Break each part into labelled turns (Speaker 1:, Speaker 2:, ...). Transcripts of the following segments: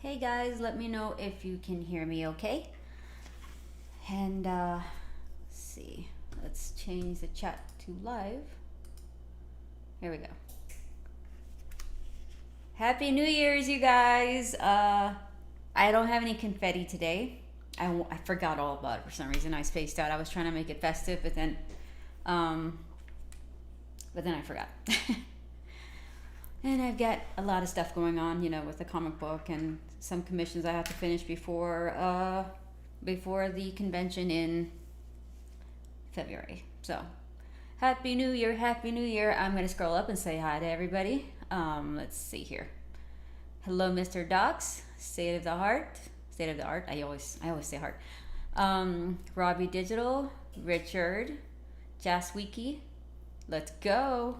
Speaker 1: Hey guys, let me know if you can hear me okay. And let's see, let's change the chat to live. Here we go. Happy New Year's, you guys. I don't have any confetti today. I forgot all about it for some reason. I spaced out. I was trying to make it festive, um, but then I forgot. And I've got a lot of stuff going on, with the comic book and some commissions I have to finish before the convention in February. So, Happy New Year, Happy New Year. I'm going to scroll up and say hi to everybody. Let's see here. Hello, Mr. Docs. State of the Heart. State of the Art. I always say heart. Robbie Digital. Richard. Jaswiki. Let's go.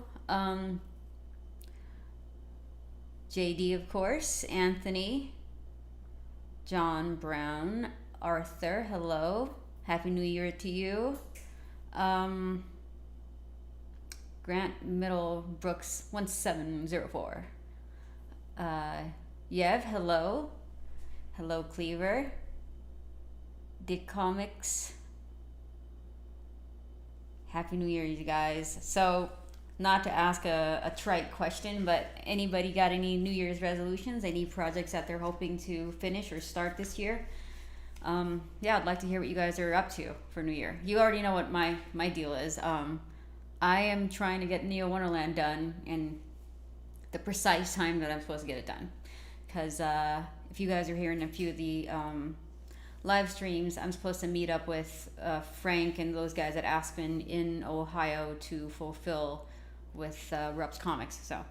Speaker 1: JD, of course. Anthony. John Brown. Arthur. Hello. Happy New Year to you. Grant Middlebrooks 1704. Yev, hello. Hello, Cleaver. Dick Comics. Happy New Year, you guys. So, not to ask a trite question, but anybody got any New Year's resolutions? Any projects that they're hoping to finish or start this year? Yeah, I'd like to hear what you guys are up to for New Year. You already know what my deal is. I am trying to get Neo Wonderland done in the precise time that I'm supposed to get it done. Because if you guys are hearing a few of the live streams, I'm supposed to meet up with Frank and those guys at Aspen in Ohio to fulfill with Rups Comics. So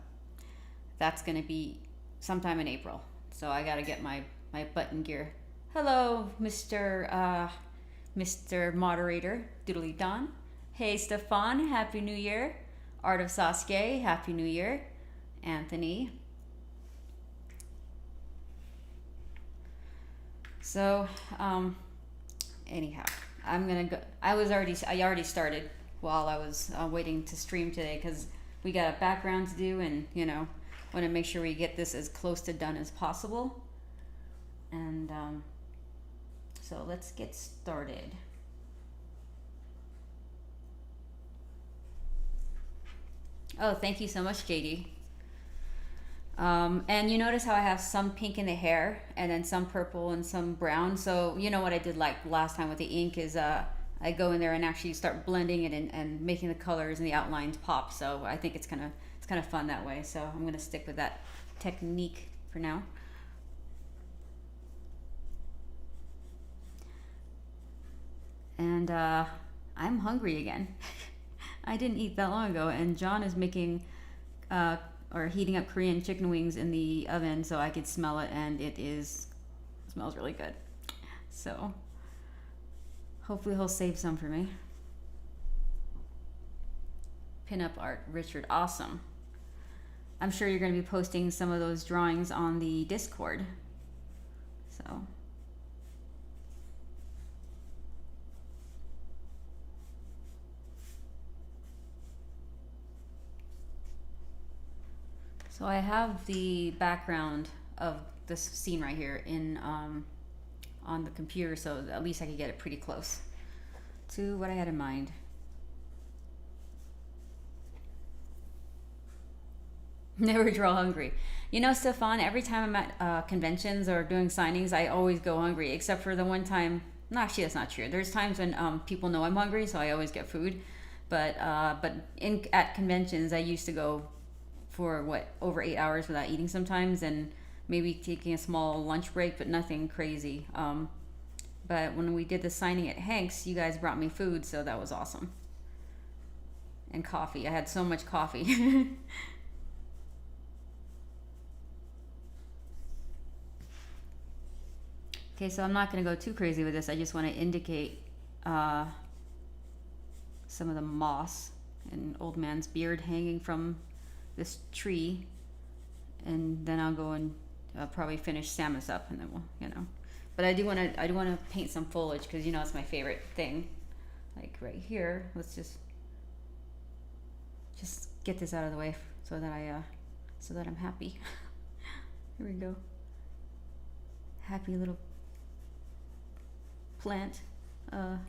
Speaker 1: that's going to be sometime in April. So I got to get my button gear. Hello, Mr. Moderator, Doodly Don. Hey, Stefan, Happy New Year. Art of Sasuke, Happy New Year. Anthony. So, anyhow, I'm gonna go. I already started while I was waiting to stream today because we got a background to do, and want to make sure we get this as close to done as possible. And so let's get started. Oh, thank you so much, JD. And you notice how I have some pink in the hair and then some purple and some brown. So you know what I did like last time with the ink is I go in there and actually start blending it and making the colors and the outlines pop. So I think it's kind of fun that way. So I'm gonna stick with that technique for now. And I'm hungry again. I didn't eat that long ago, and John is making or heating up Korean chicken wings in the oven so I could smell it, and it smells really good. So hopefully he'll save some for me. Pinup art, Richard, awesome. I'm sure you're going to be posting some of those drawings on the Discord. So I have the background of this scene right here on the computer, so at least I could get it pretty close to what I had in mind. Never draw hungry. Stefan, every time I'm at conventions or doing signings, I always go hungry, except for the one time. No, actually, that's not true. There's times when people know I'm hungry, so I always get food. But at conventions, I used to go for over 8 hours without eating sometimes, and maybe taking a small lunch break, but nothing crazy. But when we did the signing at Hank's, you guys brought me food, so that was awesome. And coffee. I had so much coffee. Okay, so I'm not going to go too crazy with this. I just want to indicate some of the moss and old man's beard hanging from this tree, and then I'll go and probably finish Samus up, and then we'll. But I do want to paint some foliage because it's my favorite thing. Like right here, let's just get this out of the way so that I'm happy. Here we go. happy little plant. Here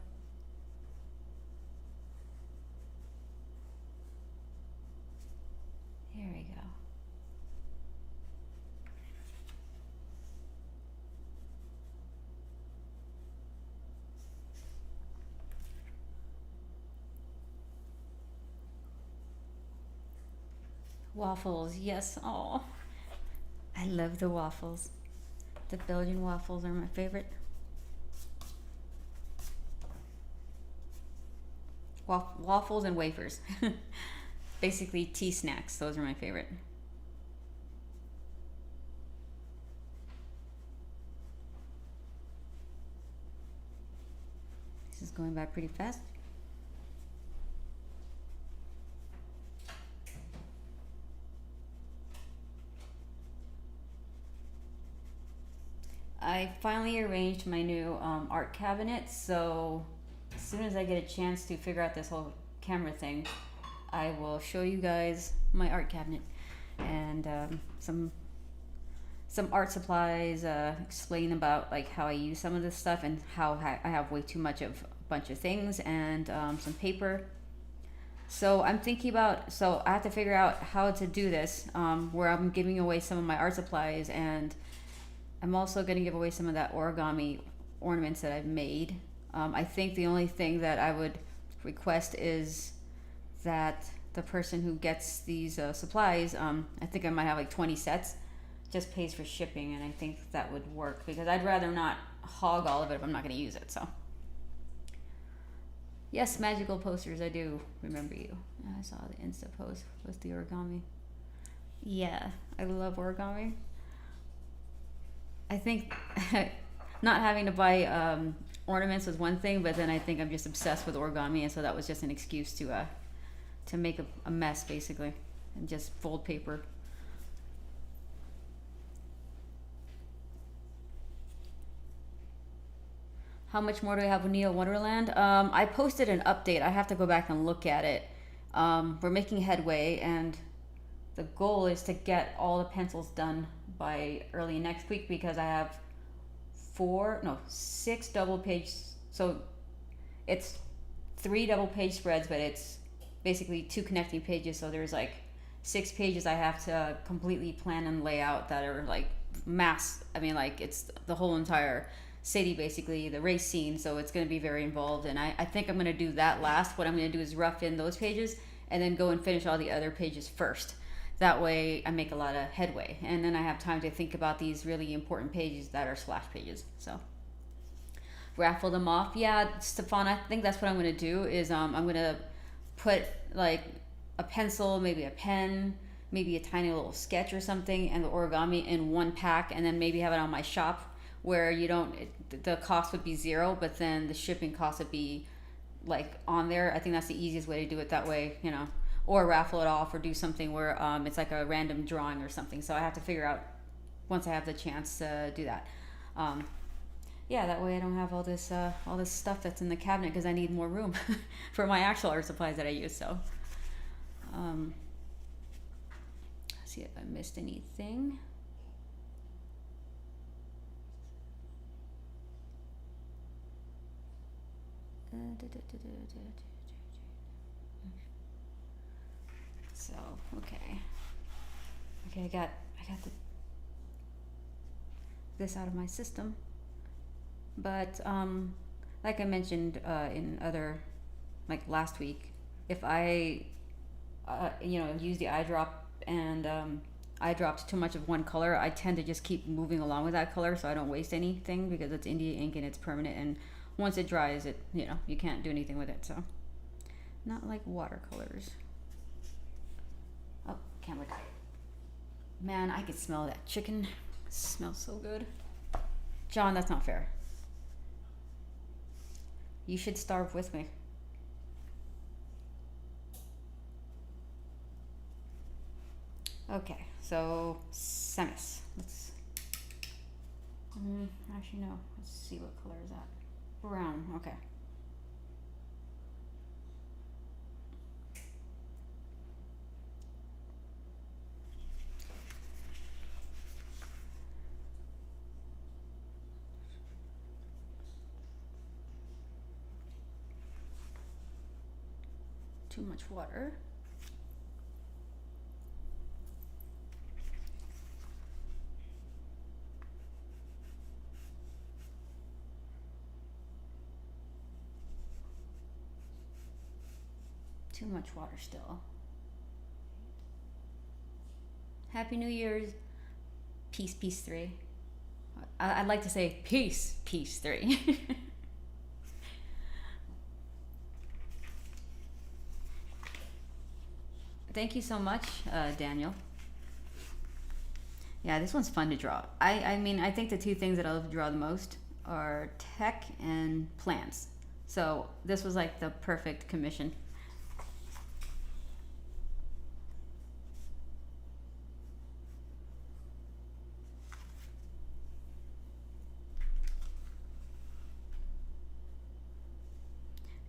Speaker 1: we go. Waffles, yes. Oh, I love the waffles. The Belgian waffles are my favorite. Waffles and wafers. Basically tea snacks. Those are my favorite. This is going by pretty fast. I finally arranged my new art cabinet, so as soon as I get a chance to figure out this whole camera thing, I will show you guys my art cabinet and some art supplies, explain about like how I use some of this stuff and how I have way too much of a bunch of things, and some paper. So I'm thinking about, so I have to figure out how to do this, where I'm giving away some of my art supplies, and I'm also going to give away some of that origami ornaments that I've made. I think the only thing that I would request is that the person who gets these supplies, I think I might have like 20 sets, just pays for shipping, and I think that would work because I'd rather not hog all of it if I'm not going to use it. So yes, magical posters, I do remember you. I saw the Insta post with the origami. Yeah, I love origami. I think not having to buy ornaments was one thing, but then I think I'm just obsessed with origami, and so that was just an excuse to make a mess basically, and just fold paper. How much more do I have with Neo Wonderland? I posted an update. I have to go back and look at it. We're making headway, and the goal is to get all the pencils done by early next week because I have 6 double page. So it's 3 double page spreads, but it's basically 2 connecting pages. So there's like 6 pages I have to completely plan and lay out that are like mass. I mean, like it's the whole entire city, basically the race scene. So it's going to be very involved, and I think I'm going to do that last. What I'm going to do is rough in those pages and then go and finish all the other pages first. That way I make a lot of headway, and then I have time to think about these really important pages that are splash pages. So raffle them off. Yeah, Stefan, I think that's what I'm going to do is I'm going to put like a pencil, maybe a pen, maybe a tiny little sketch or something, and the origami in one pack, and then maybe have it on my shop where the cost would be 0, but then the shipping cost would be like on there. I think that's the easiest way to do it that way, or raffle it off, or do something where it's like a random drawing or something. So I have to figure out once I have the chance to do that. Yeah, that way I don't have all this stuff that's in the cabinet because I need more room for my actual art supplies that I use. So see if I missed anything. So okay, I got this out of my system, but like I mentioned in other, like last week, if I use the eye drop and eye dropped too much of one color, I tend to just keep moving along with that color so I don't waste anything because it's India ink and it's permanent, and once it dries, you can't do anything with it. So not like watercolors. Oh, camera died. Man, I could smell that chicken. It smells so good. John, that's not fair. You should starve with me. Okay, so Samus. Let's actually no. Let's see what color is that. Brown. Okay. Too much water. Too much water still. Happy New Year's. Peace, peace 3. I'd like to say peace, peace 3. Thank you so much, Daniel. Yeah, this one's fun to draw. I mean, I think the two things that I love to draw the most are tech and plants. So this was like the perfect commission.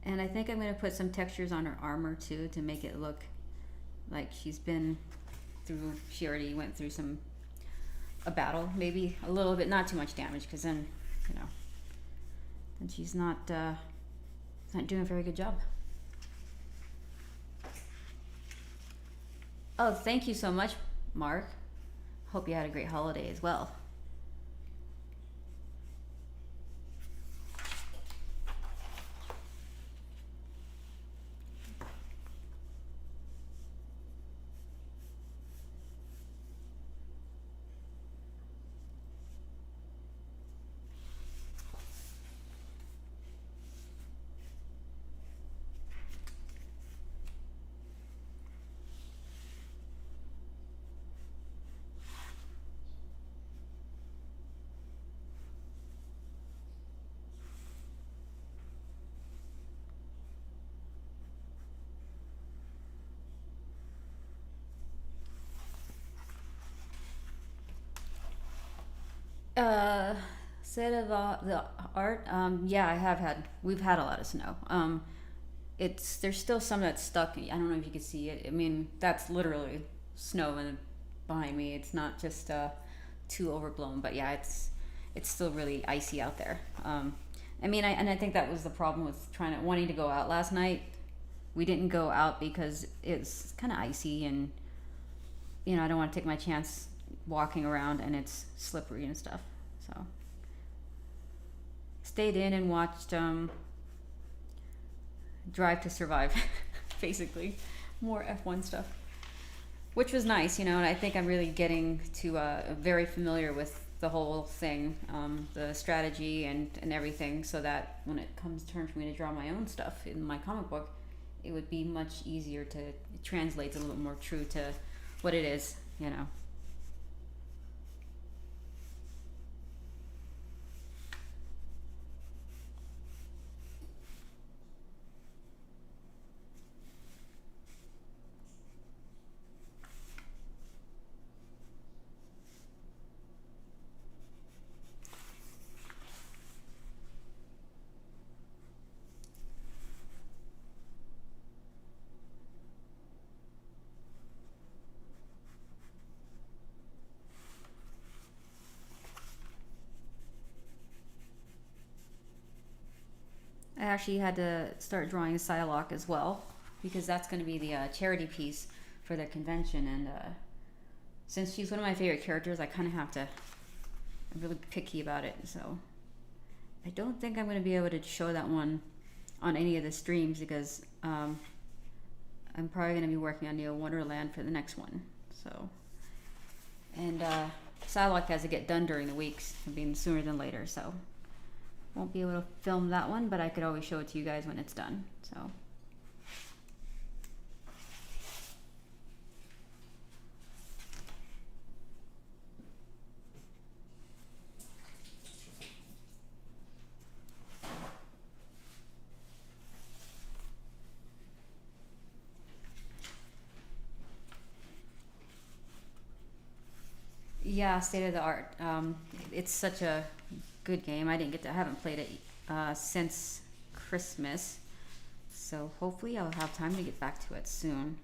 Speaker 1: And I think I'm going to put some textures on her armor too to make it look like she's been through, she already went through a battle, maybe a little bit, not too much damage, because then, you know, then she's not doing a very good job. Oh, thank you so much, Mark. Hope you had a great holiday as well. Set of the art. Yeah, we've had a lot of snow. There's still some that's stuck. I don't know if you can see it. I mean, that's literally snow behind me. It's not just too overblown, but yeah, it's still really icy out there. I mean, I think that was the problem with wanting to go out last night. We didn't go out because it's kind of icy, and you know, I don't want to take my chance walking around and it's slippery and stuff. So stayed in and watched Drive to Survive, basically more F1 stuff, which was nice, you know. And I think I'm really getting to very familiar with the whole thing, the strategy and everything, so that when it comes turn for me to draw my own stuff in my comic book, it would be much easier to translate a little more true to what it is, you know. I actually had to start drawing Psylocke as well, because that's going to be the charity piece for the convention, and since she's one of my favorite characters, I kind of have to, I'm really picky about it, so I don't think I'm going to be able to show that one on any of the streams, because I'm probably going to be working on Neo Wonderland for the next one, so, and Psylocke has to get done during the weeks, being sooner than later, so won't be able to film that one, but I could always show it to you guys when it's done. So yeah, state of the art. It's such a good game. I haven't played it since Christmas, so hopefully I'll have time to get back to it soon.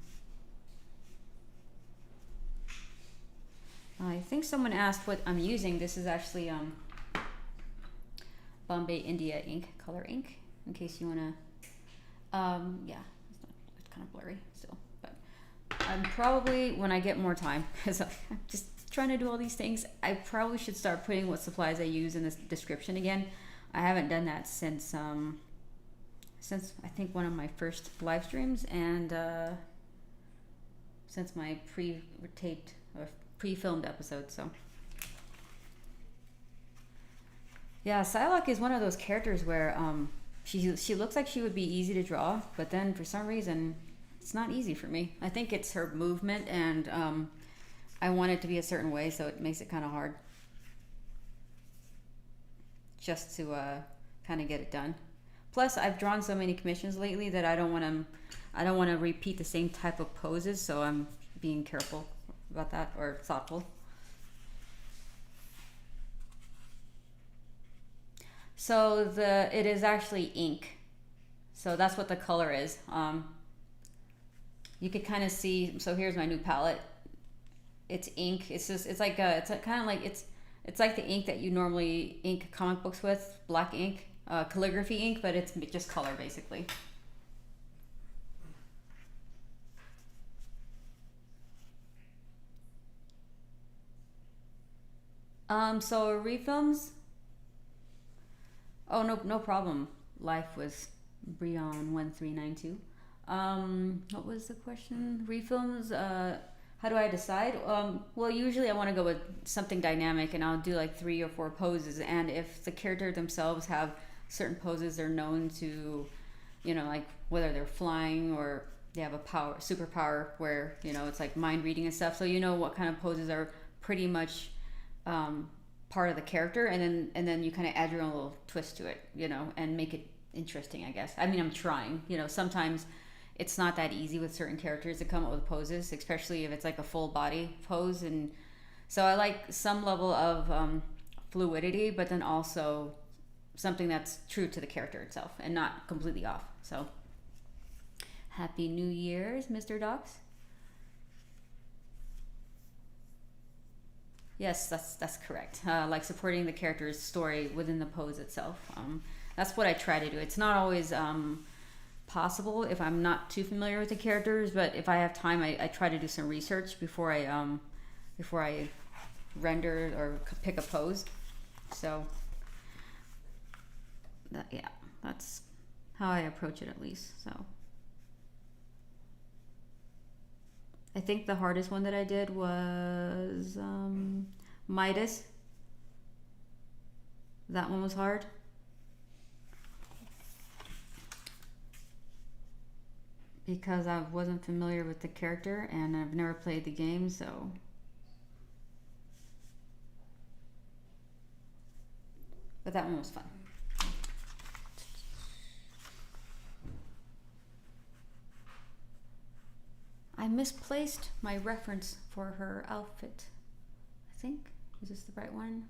Speaker 1: I think someone asked what I'm using. This is actually Bombay India ink, color ink, in case you want to, yeah, it's kind of blurry still. But I'm probably, when I get more time, because I'm just trying to do all these things, I probably should start putting what supplies I use in this description again. I haven't done that since I think one of my first live streams, and since my pre-taped or pre-filmed episode. So yeah, Psylocke is one of those characters where she looks like she would be easy to draw, but then for some reason it's not easy for me. I think it's her movement, and I want it to be a certain way, so it makes it kind of hard just to kind of get it done. Plus, I've drawn so many commissions lately that I don't want to repeat the same type of poses, so I'm being careful about that, or thoughtful. So it is actually ink, so that's what the color is. You could kind of see. So here's my new palette. It's ink. It's like the ink that you normally ink comic books with, black ink, calligraphy ink, but it's just color basically. So refilms. Oh, no problem. Life was Brion1392. What was the question? Refilms. How do I decide? Well, usually I want to go with something dynamic, and I'll do like 3 or 4 poses. And if the character themselves have certain poses they're known to, like whether they're flying or they have a superpower where, it's like mind reading and stuff. So what kind of poses are pretty much part of the character, and then you kind of add your own little twist to it, and make it interesting, I guess. I mean, I'm trying. Sometimes it's not that easy with certain characters to come up with poses, especially if it's like a full body pose. And so I like some level of fluidity, but then also something that's true to the character itself and not completely off. So Happy New Year's, Mr. Docs. Yes, that's correct. Like supporting the character's story within the pose itself. That's what I try to do. It's not always possible if I'm not too familiar with the characters, but if I have time, I try to do some research before I render or pick a pose. So that's how I approach it, at least. So I think the hardest one that I did was Midas. That one was hard. Because I wasn't familiar with the character and I've never played the game, so. But that one was fun. I misplaced my reference for her outfit. I think. Is this the right one?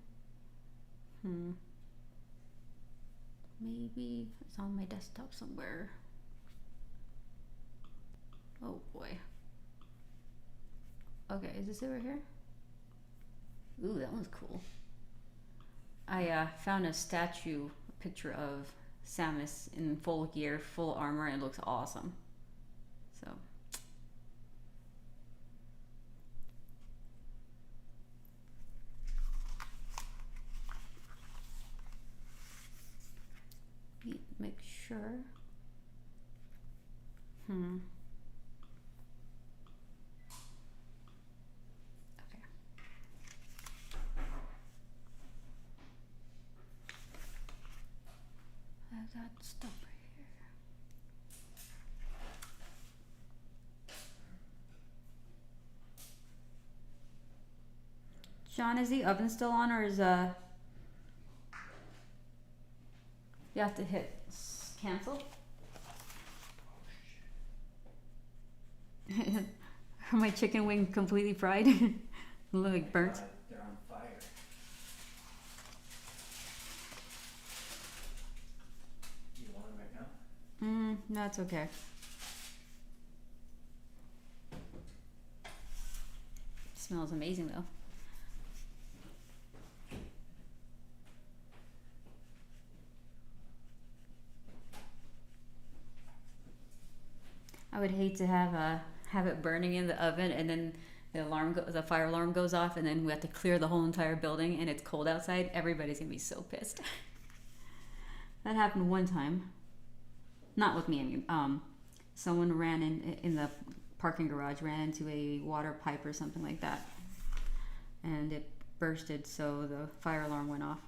Speaker 1: Maybe it's on my desktop somewhere. Oh boy. Okay, is this it right here? Ooh, that one's cool. I found a picture of Samus in full gear, full armor, and it looks awesome. So. Make sure. Okay. I got stuff right here. John, is the oven still on, or is you have to hit cancel? Are my chicken wings completely fried? Look like burnt.
Speaker 2: They're on fire. You want them right now?
Speaker 1: No, it's okay. Smells amazing though. I would hate to have it burning in the oven and then the fire alarm goes off and then we have to clear the whole entire building and it's cold outside. Everybody's gonna be so pissed. That happened one time. Not with me. I mean, someone ran in the parking garage, ran into a water pipe or something like that, and it bursted, so the fire alarm went off.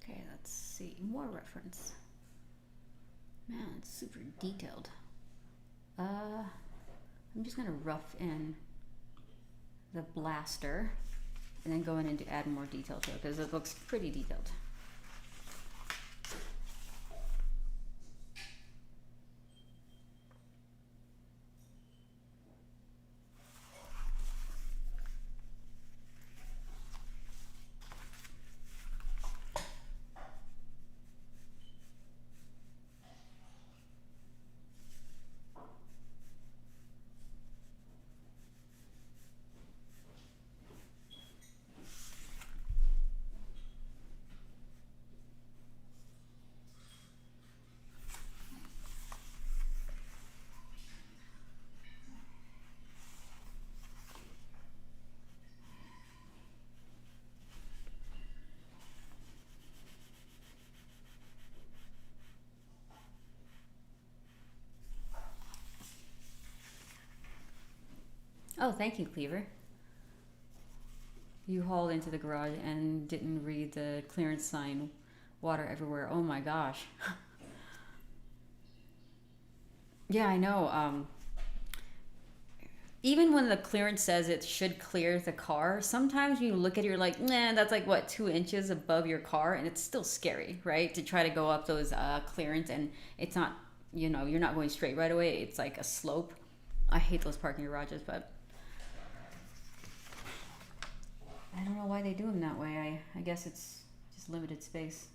Speaker 1: Okay, let's see. More reference. Man, it's super detailed. I'm just gonna rough in the blaster and then go in and add more detail to it because it looks pretty detailed. Oh, thank you, Cleaver. You hauled into the garage and didn't read the clearance sign. Water everywhere. Oh my gosh. Yeah, I know. Even when the clearance says it should clear the car, sometimes you look at it, you're like, nah, that's like what, 2 inches above your car, and it's still scary, right? To try to go up those clearance, and it's not, you're not going straight right away. It's like a slope. I hate those parking garages, but I don't know why they do them that way. I guess it's just limited space.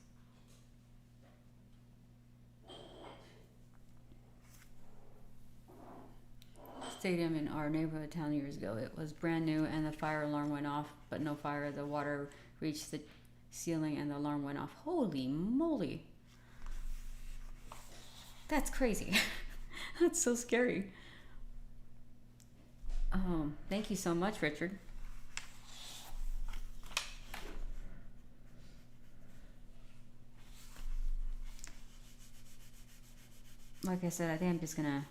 Speaker 1: Stadium in our neighborhood town years ago. It was brand new and the fire alarm went off, but no fire. The water reached the ceiling and the alarm went off. Holy moly. That's crazy. That's so scary. Thank you so much, Richard. Like I said, I think I'm just gonna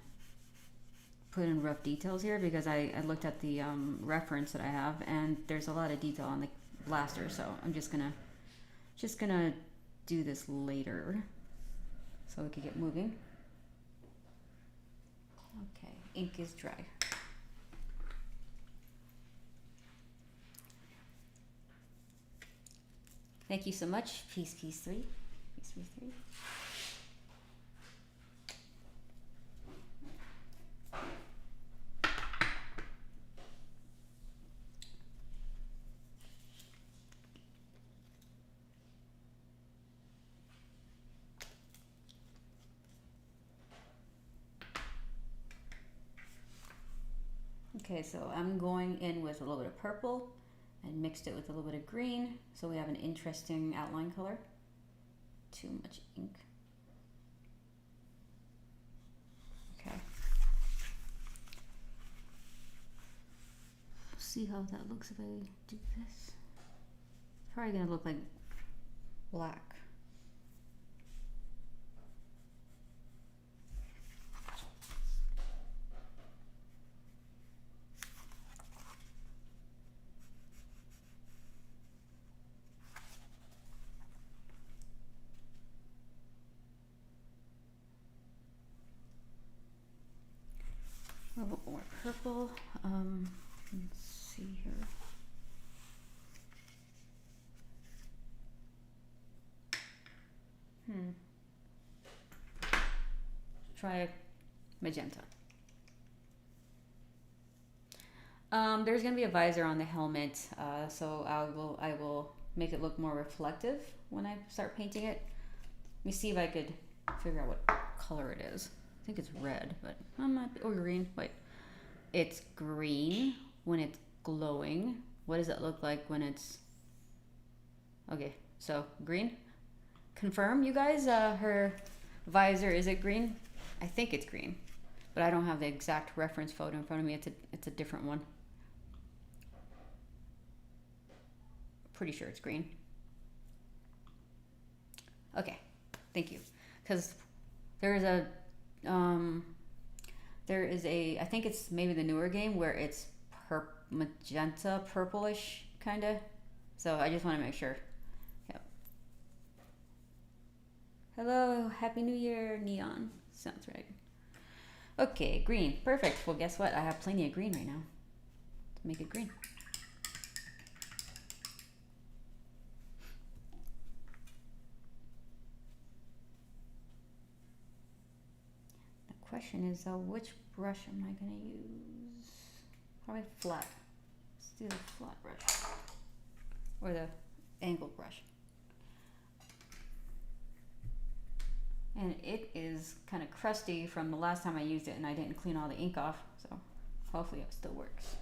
Speaker 1: put in rough details here because I looked at the reference that I have and there's a lot of detail on the blaster, so I'm just gonna do this later so we can get moving. Okay, ink is dry. Thank you so much. Peace 3. Peace 3. Okay, so I'm going in with a little bit of purple and mixed it with a little bit of green, so we have an interesting outline color. Too much ink. Okay. See how that looks if I do this. It's probably gonna look like black. A little more purple. Let's see here. Try magenta. There's gonna be a visor on the helmet, so I will make it look more reflective when I start painting it. Let me see if I could figure out what color it is. I think it's red, but I'm not, or green. Wait, it's green when it's glowing. What does it look like when it's, okay, so green. Confirm, you guys, her visor, is it green? I think it's green, but I don't have the exact reference photo in front of me. It's a different one. Pretty sure it's green. Okay, thank you. Because there is a, I think it's maybe the newer game where it's magenta, purplish, kind of. So I just want to make sure. Yep. Hello, Happy New Year, Neon. Sounds right. Okay, green. Perfect. Well, guess what? I have plenty of green right now. Let's make it green. Question is which brush am I gonna use? Probably flat. Let's do the flat brush or the angle brush. And it is kind of crusty from the last time I used it, and I didn't clean all the ink off, so hopefully it still works.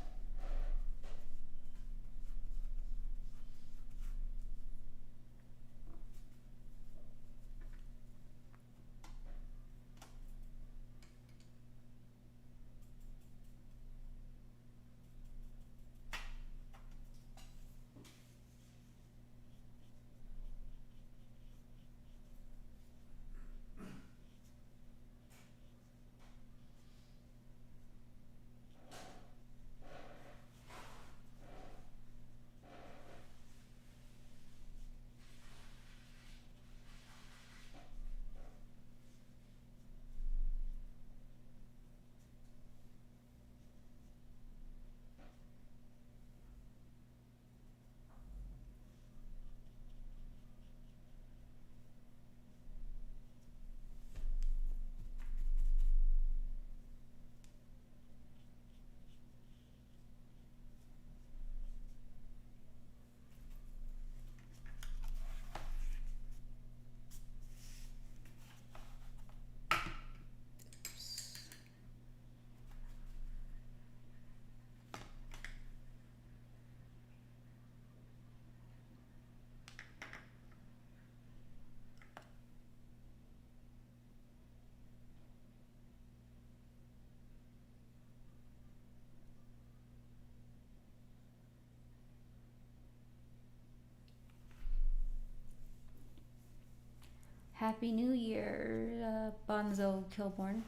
Speaker 1: Happy New Year, Bonzo Kilborn.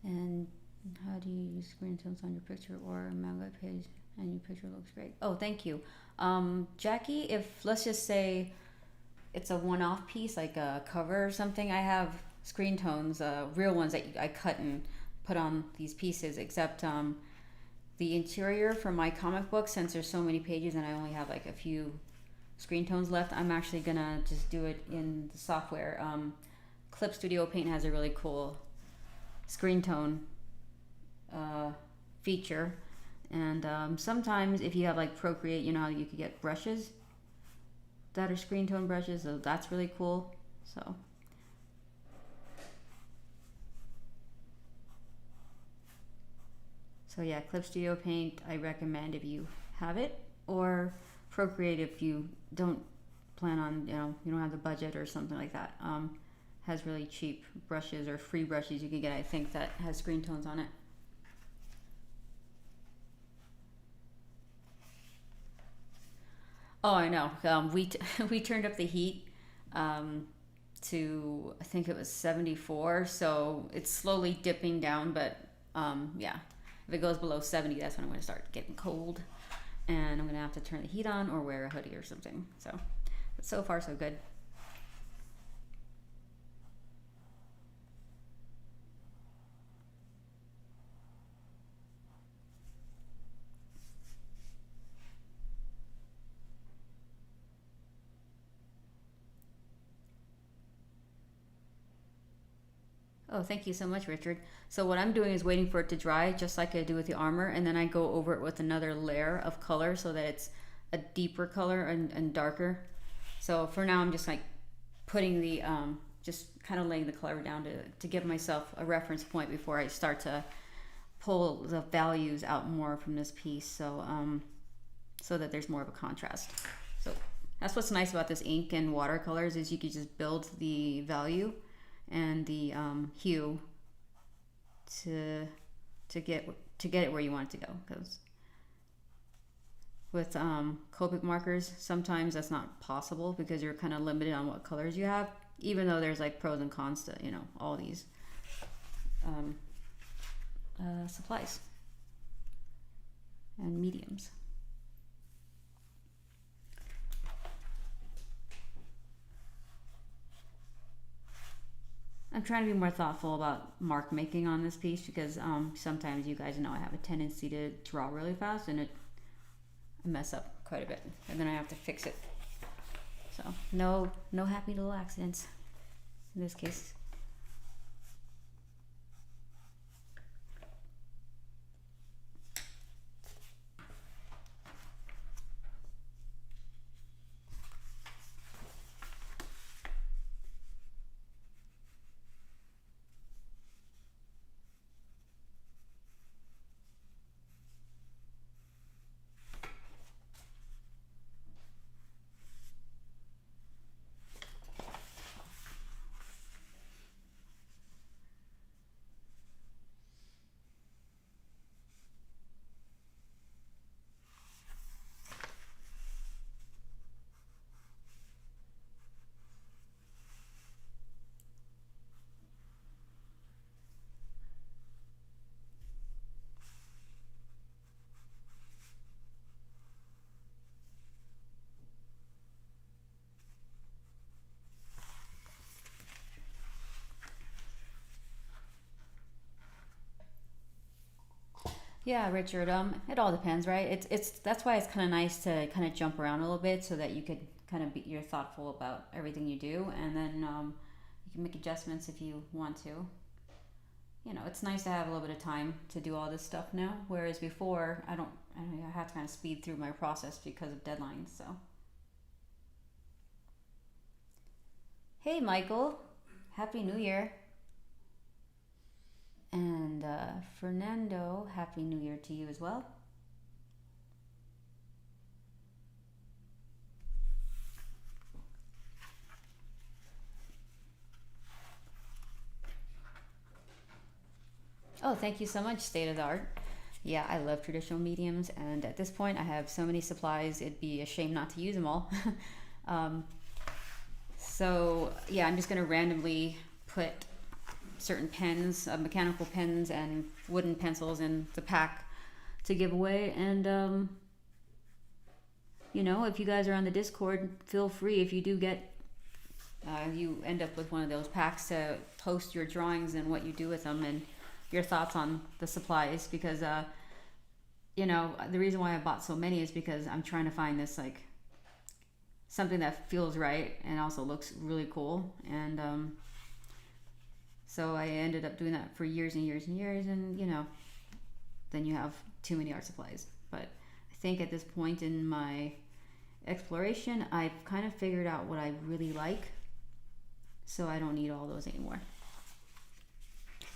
Speaker 1: And how do you use screen tones on your picture or a manga page and your picture looks great? Oh, thank you. Jackie, if let's just say it's a one-off piece, like a cover or something, I have screen tones, real ones that I cut and put on these pieces, except the interior for my comic book, since there's so many pages and I only have like a few screen tones left, I'm actually gonna just do it in the software. Clip Studio Paint has a really cool screen tone feature, and sometimes if you have like Procreate, you know how you could get brushes that are screen tone brushes, so that's really cool. So yeah, Clip Studio Paint I recommend if you have it, or Procreate if you don't plan on, you don't have the budget or something like that. Has really cheap brushes or free brushes you can get, I think, that has screen tones on it. Oh, I know. We turned up the heat to, I think it was 74, so it's slowly dipping down, but yeah, if it goes below 70, that's when I'm going to start getting cold, and I'm going to have to turn the heat on or wear a hoodie or something. But so far so good. Oh, thank you so much, Richard. So what I'm doing is waiting for it to dry, just like I do with the armor, and then I go over it with another layer of color so that it's a deeper color and darker. So for now, I'm just like putting the just kind of laying the color down to give myself a reference point before I start to pull the values out more from this piece, so so that there's more of a contrast. So that's what's nice about this ink and watercolors, is you can just build the value and the hue to get it where you want it to go. Because with Copic markers, sometimes that's not possible because you're kind of limited on what colors you have, even though there's like pros and cons to, you know, all these supplies and mediums. I'm trying to be more thoughtful about mark making on this piece because sometimes, you guys know, I have a tendency to draw really fast and I mess up quite a bit, and then I have to fix it. So no happy little accidents in this case. Yeah, Richard. It all depends, right? It's that's why it's kind of nice to kind of jump around a little bit so that you could kind of you're thoughtful about everything you do, and then you can make adjustments if you want to. You know, it's nice to have a little bit of time to do all this stuff now, whereas before I don't. I have to kind of speed through my process because of deadlines. So, hey, Michael, Happy New Year. And Fernando, Happy New Year to you as well. Oh, thank you so much, State of the Art. Yeah, I love traditional mediums, and at this point, I have so many supplies, it'd be a shame not to use them all. um, so, yeah, I'm just going to randomly put certain pens, mechanical pens and wooden pencils in the pack to give away. And you know, if you guys are on the Discord, feel free, if you do get you end up with one of those packs, to post your drawings and what you do with them and your thoughts on the supplies, because you know, the reason why I bought so many is because I'm trying to find this like something that feels right and also looks really cool. And so I ended up doing that for years and years and years, and you know, then you have too many art supplies. But I think at this point in my exploration, I've kind of figured out what I really like, so I don't need all those anymore.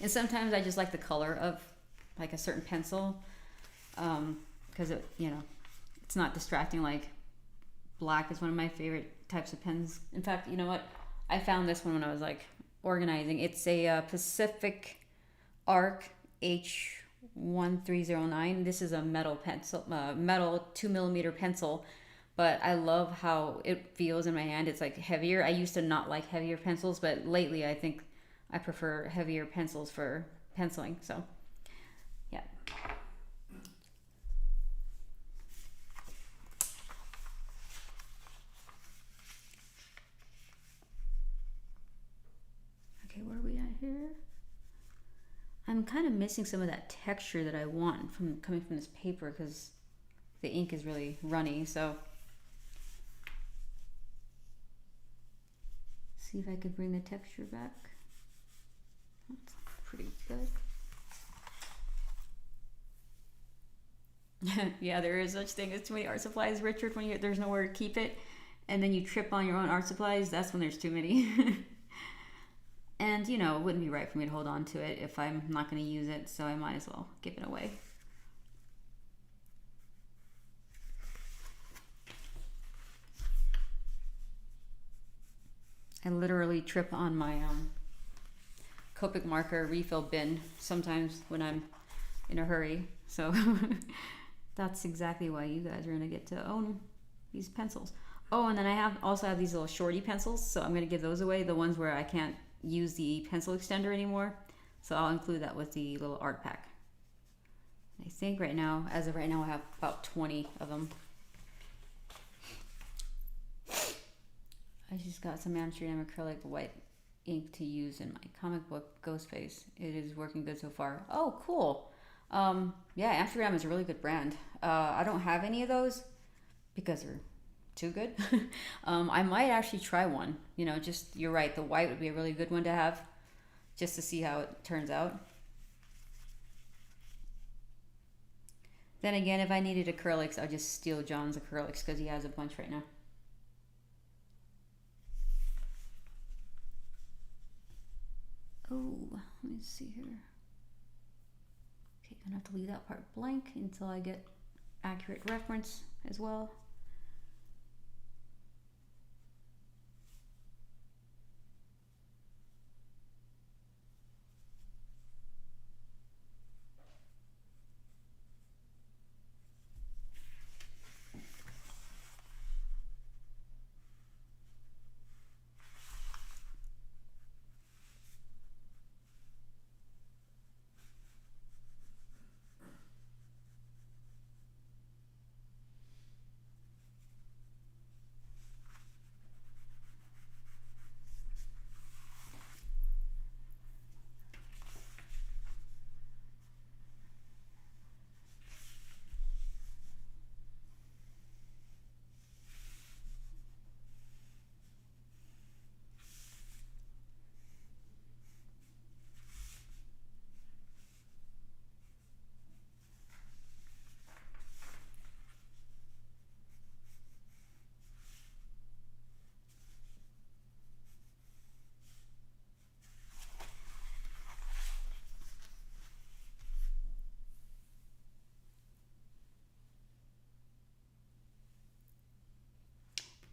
Speaker 1: And sometimes I just like the color of like a certain pencil, because it, you know, it's not distracting. Like black is one of my favorite types of pens. In fact, you know what? I found this one when I was like organizing. It's a Pacific Arc H1309. This is a metal pencil, metal 2mm pencil, but I love how it feels in my hand. It's like heavier. I used to not like heavier pencils, but lately I think I prefer heavier pencils for penciling. So, yeah. Okay, where are we at here? I'm kind of missing some of that texture that I want from coming from this paper because the ink is really runny. So, see if I could bring the texture back. That's pretty good. Yeah, there is such thing as too many art supplies, Richard, when there's nowhere to keep it. and then you trip on your own art supplies, that's when there's too many. And you know, it wouldn't be right for me to hold on to it if I'm not going to use it, so I might as well give it away. I literally trip on my Copic marker refill bin sometimes when I'm in a hurry, so that's exactly why you guys are going to get to own these pencils. Oh, and then I also have these little shorty pencils, so I'm going to give those away, the ones where I can't use the pencil extender anymore, so I'll include that with the little art pack. I think right now, as of right now, I have about 20 of them. I just got some Amsterdam acrylic white ink to use in my comic book Ghostface. It is working good so far. Oh, cool. Yeah, Amsterdam is a really good brand. I don't have any of those because they're too good. I might actually try one. You know, just, you're right, the white would be a really good one to have just to see how it turns out. Then again, if I needed acrylics, I'd just steal John's acrylics because he has a bunch right now. Oh, let me see here. Okay, gonna have to leave that part blank until I get accurate reference as well.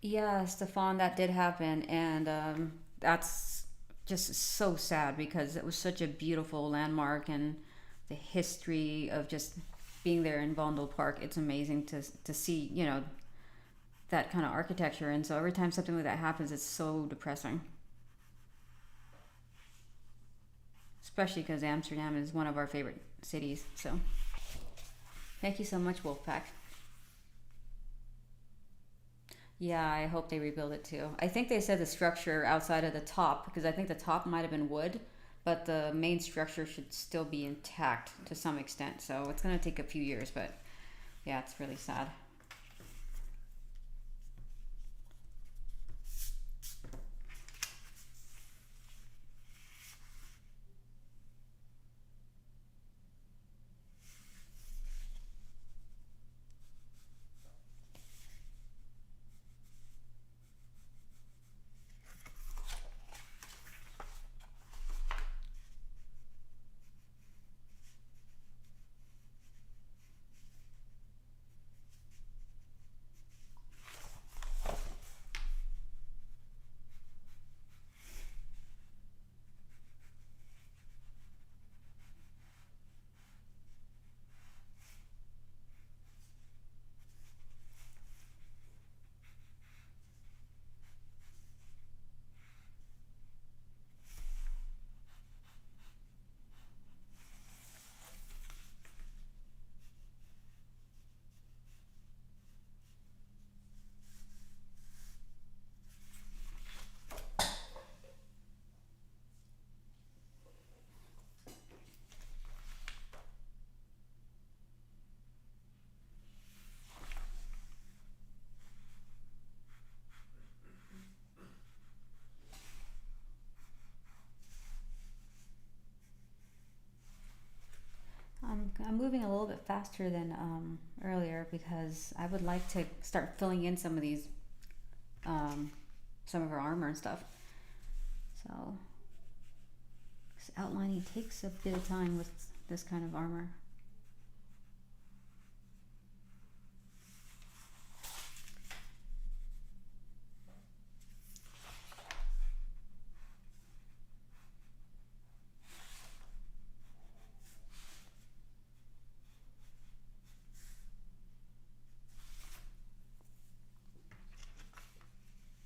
Speaker 1: Yeah, Stefan, that did happen, and that's just so sad because it was such a beautiful landmark, and the history of just being there in Vondel Park. It's amazing to see, you know, that kind of architecture, and so every time something like that happens, it's so depressing. Especially because Amsterdam is one of our favorite cities. So, thank you so much, Wolfpack. Yeah, I hope they rebuild it too. I think they said the structure outside of the top, because I think the top might have been wood, but the main structure should still be intact to some extent. So it's going to take a few years, but yeah, it's really sad. I'm moving a little bit faster than earlier because I would like to start filling in some of these some of her armor and stuff. So this outlining takes a bit of time with this kind of armor.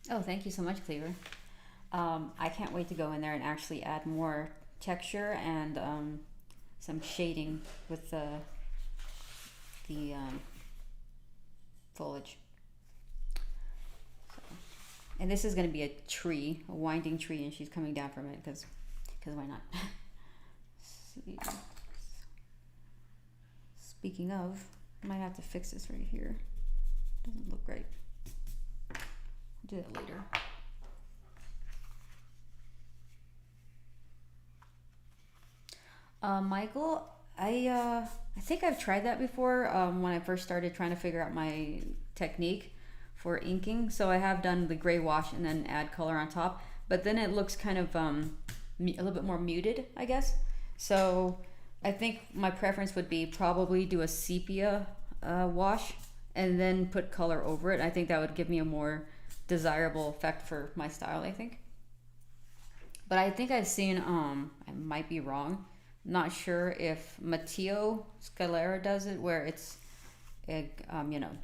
Speaker 1: Oh, thank you so much, Cleaver. I can't wait to go in there and actually add more texture and some shading with the foliage. So, and this is going to be a tree, a winding tree, and she's coming down from it because why not? See. Speaking of, I might have to fix this right here. Doesn't look right. Do that later. Michael, I think I've tried that before when I first started trying to figure out my technique for inking. So I have done the gray wash and then add color on top, but then it looks kind of a little bit more muted, I guess. So I think my preference would be probably do a sepia wash and then put color over it. I think that would give me a more desirable effect for my style, I think. But I think I've seen, I might be wrong, not sure if Matteo Scalera does it, where it's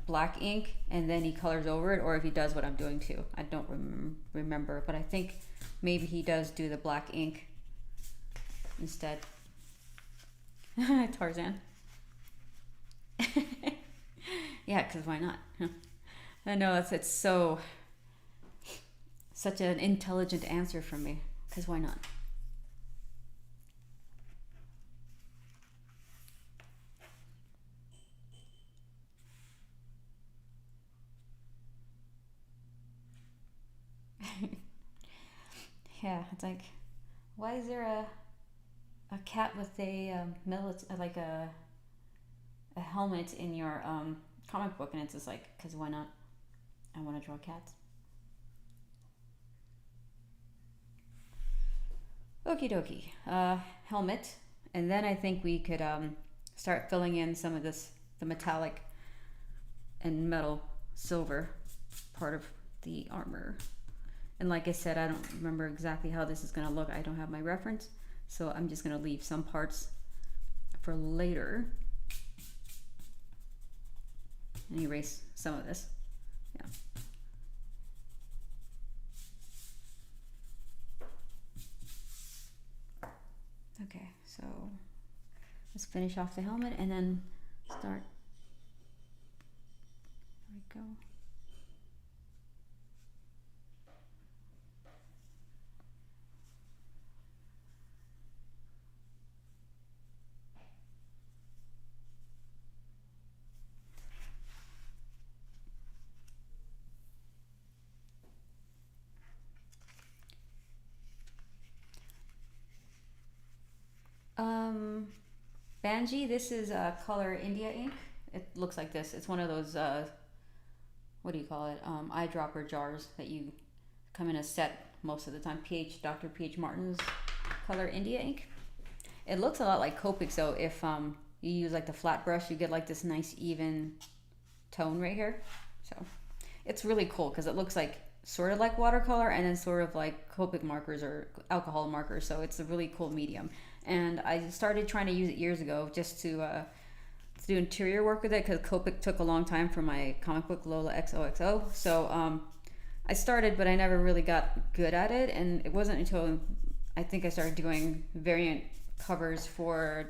Speaker 1: black ink and then he colors over it, or if he does what I'm doing too. I don't remember, but I think maybe he does do the black ink instead. Tarzan. Yeah, because why not? I know it's such an intelligent answer from me, because why not? Yeah, it's like, why is there a cat with a a helmet in your comic book? And it's just like, because why not? I want to draw cats. Okie dokie. Helmet, and then I think we could start filling in some of the metallic and metal silver part of the armor. And like I said, I don't remember exactly how this is going to look. I don't have my reference, so I'm just going to leave some parts for later and erase some of this. Yeah. Okay, so let's finish off the helmet and then start. There we go. Banji, this is color India ink. It looks like this. It's one of those, what do you call it? Eyedropper jars that you come in a set most of the time. Dr. P.H. Martin's color India ink. It looks a lot like Copic, so if you use like the flat brush, you get like this nice even tone right here. So it's really cool because it looks like sort of like watercolor and then sort of like Copic markers or alcohol markers. So it's a really cool medium. And I started trying to use it years ago just to do interior work with it because Copic took a long time for my comic book Lola XOXO. So I started, but I never really got good at it. And it wasn't until I think I started doing variant covers for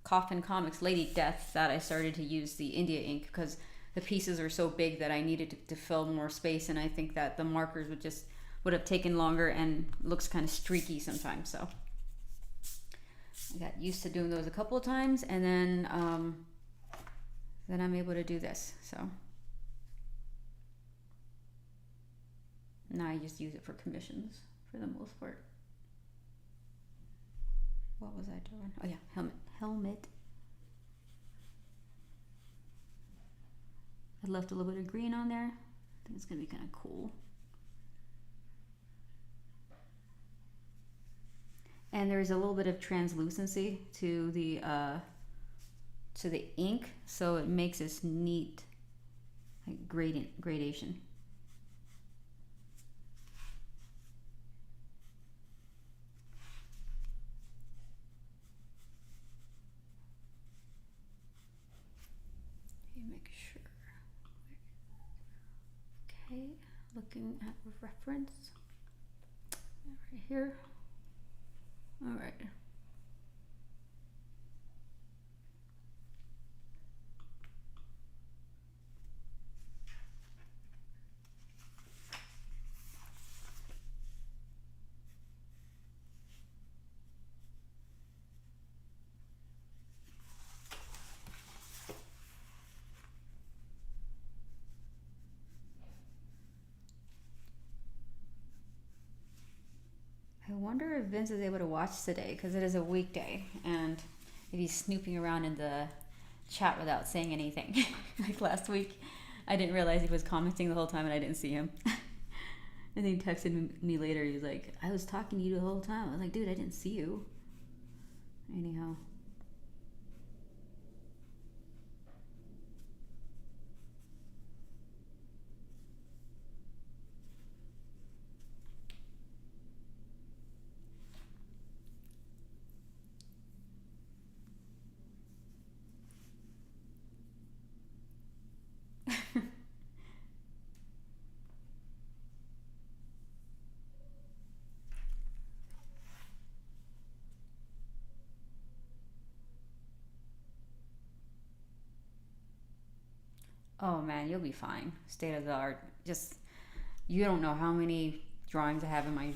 Speaker 1: Coffin Comics Lady Death that I started to use the India ink because the pieces are so big that I needed to fill more space. And I think that the markers would have taken longer and looks kind of streaky sometimes. So I got used to doing those a couple of times, and then I'm able to do this. So now I just use it for commissions for the most part. What was I doing? Oh yeah, helmet. I left a little bit of green on there. think it's gonna be kind of cool. And there's a little bit of translucency to the ink, so it makes this neat like gradation. Make sure. Okay, looking at reference right here. All right. I wonder if Vince is able to watch today because it is a weekday, and if he's snooping around in the chat without saying anything. Like last week, I didn't realize he was commenting the whole time and I didn't see him. And then he texted me later. He was like, I was talking to you the whole time. I was like, dude, I didn't see you. Anyhow. Oh man, you'll be fine. State of the art. Just, you don't know how many drawings I have in my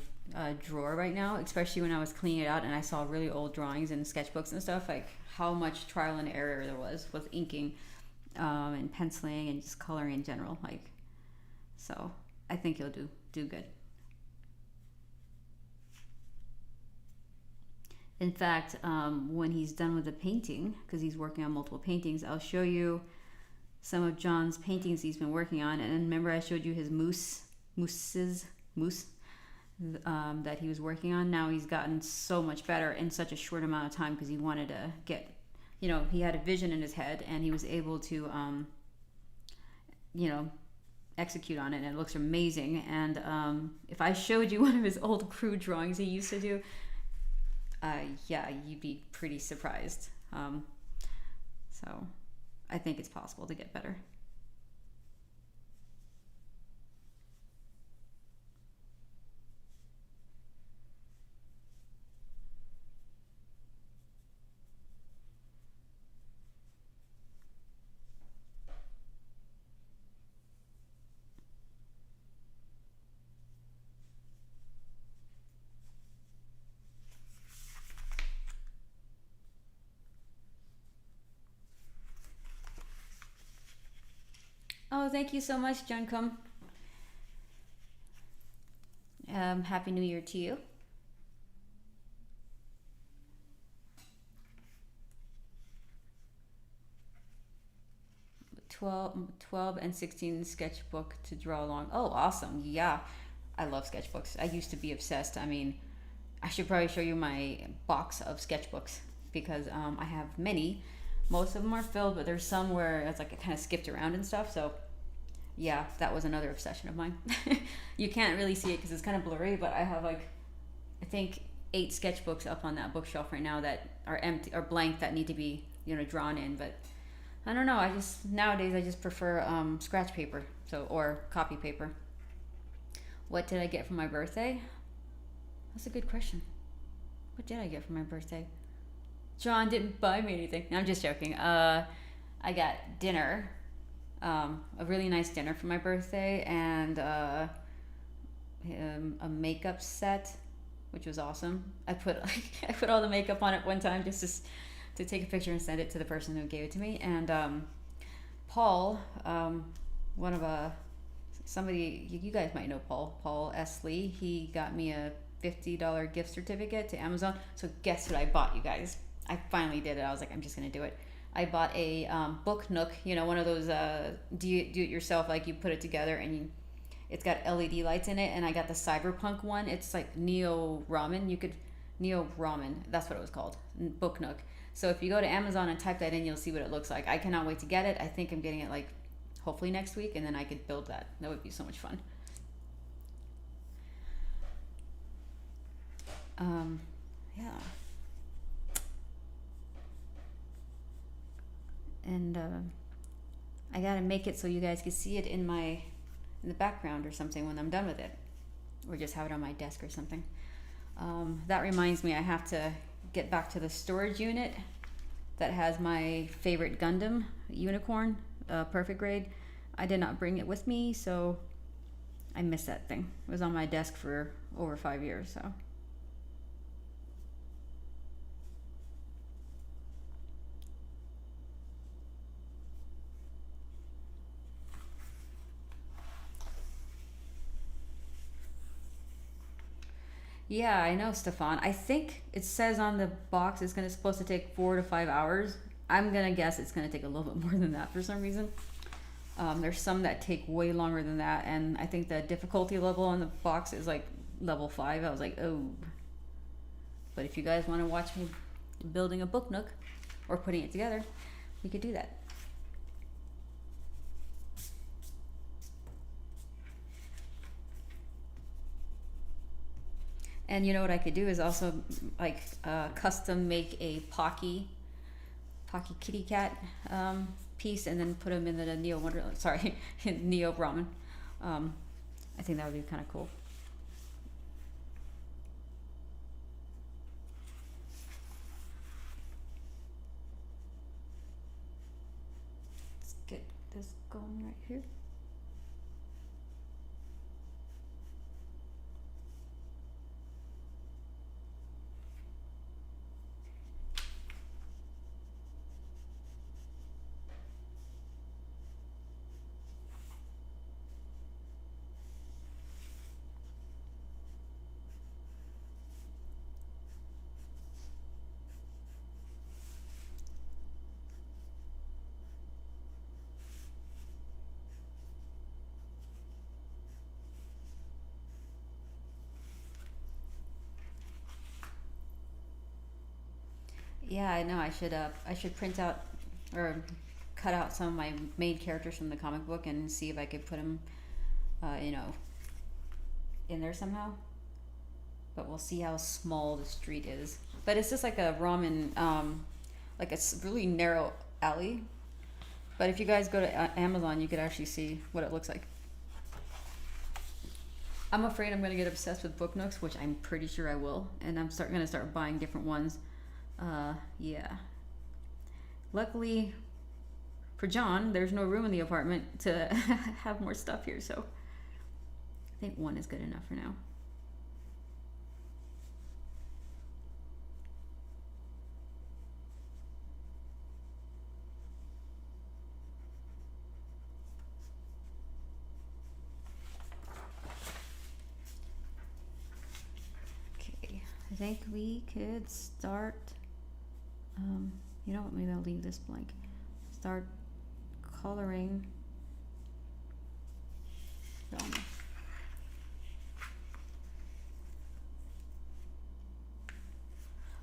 Speaker 1: drawer right now, especially when I was cleaning it out and I saw really old drawings and sketchbooks and stuff, like how much trial and error there was with inking and penciling and just coloring in general. Like, so I think you'll do good. In fact, when he's done with the painting, because he's working on multiple paintings, I'll show you some of John's paintings he's been working on. And remember I showed you his moose that he was working on. Now he's gotten so much better in such a short amount of time because he wanted to get, he had a vision in his head and he was able to, execute on it, and it looks amazing. And if I showed you one of his old crude drawings he used to do, yeah, you'd be pretty surprised. So I think it's possible to get better. Oh, thank you so much, Juncum. Happy New Year to you. 12 and 16 sketchbook to draw along. Oh, awesome. Yeah, I love sketchbooks. I used to be obsessed. I mean, I should probably show you my box of sketchbooks because I have many. Most of them are filled, but there's some where it's like I kind of skipped around and stuff. So yeah, that was another obsession of mine. You can't really see it because it's kind of blurry, but I have like, I think 8 sketchbooks up on that bookshelf right now that are empty or blank that need to be, drawn in. But I don't know. Nowadays I just prefer scratch paper, or copy paper. What did I get for my birthday? That's a good question. What did I get for my birthday? John didn't buy me anything. No, I'm just joking. I got dinner, a really nice dinner for my birthday, and a makeup set, which was awesome. I put all the makeup on at one time just to take a picture and send it to the person who gave it to me. And Paul, one of somebody you guys might know, Paul S. Lee. He got me a $50 gift certificate to Amazon. So guess what I bought, you guys? I finally did it. I was like, I'm just gonna do it. I bought a Booknook, one of those do it yourself, like you put it together and It's got LED lights in it, and I got the cyberpunk one. It's like Neo Ramen. Neo Ramen. That's what it was called. Booknook. So if you go to Amazon and type that in, you'll see what it looks like. I cannot wait to get it. I think I'm getting it like hopefully next week, and then I could build that. That would be so much fun. Yeah. And I gotta make it so you guys can see it in the background or something when I'm done with it, or just have it on my desk or something. That reminds me, I have to get back to the storage unit that has my favorite Gundam unicorn, perfect grade. I did not bring it with me, so I missed that thing. It was on my desk for over 5 years, so. Yeah, I know, Stefan. I think it says on the box it's supposed to take 4 to 5 hours. I'm gonna guess it's gonna take a little bit more than that for some reason. There's some that take way longer than that, and I think the difficulty level on the box is like level 5. I was like, oh. But if you guys want to watch me building a Booknook or putting it together, we could do that. And you know what I could do is also like custom make a Pocky kitty cat piece, and then put them in the Neo Wonderland. Sorry, Neo Ramen. I think that would be kind of cool. Let's get this going right here. Yeah, I know. I should print out or cut out some of my main characters from the comic book and see if I could put them, you know, in there somehow. But we'll see how small the street is. But it's just like a ramen, like a really narrow alley. But if you guys go to Amazon, you could actually see what it looks like. I'm afraid I'm going to get obsessed with Booknooks, which I'm pretty sure I will. And I'm going to start buying different ones. Yeah. Luckily for John, there's no room in the apartment to have more stuff here, so I think one is good enough for now. Okay, I think we could start. You know what, maybe I'll leave this blank. Start coloring.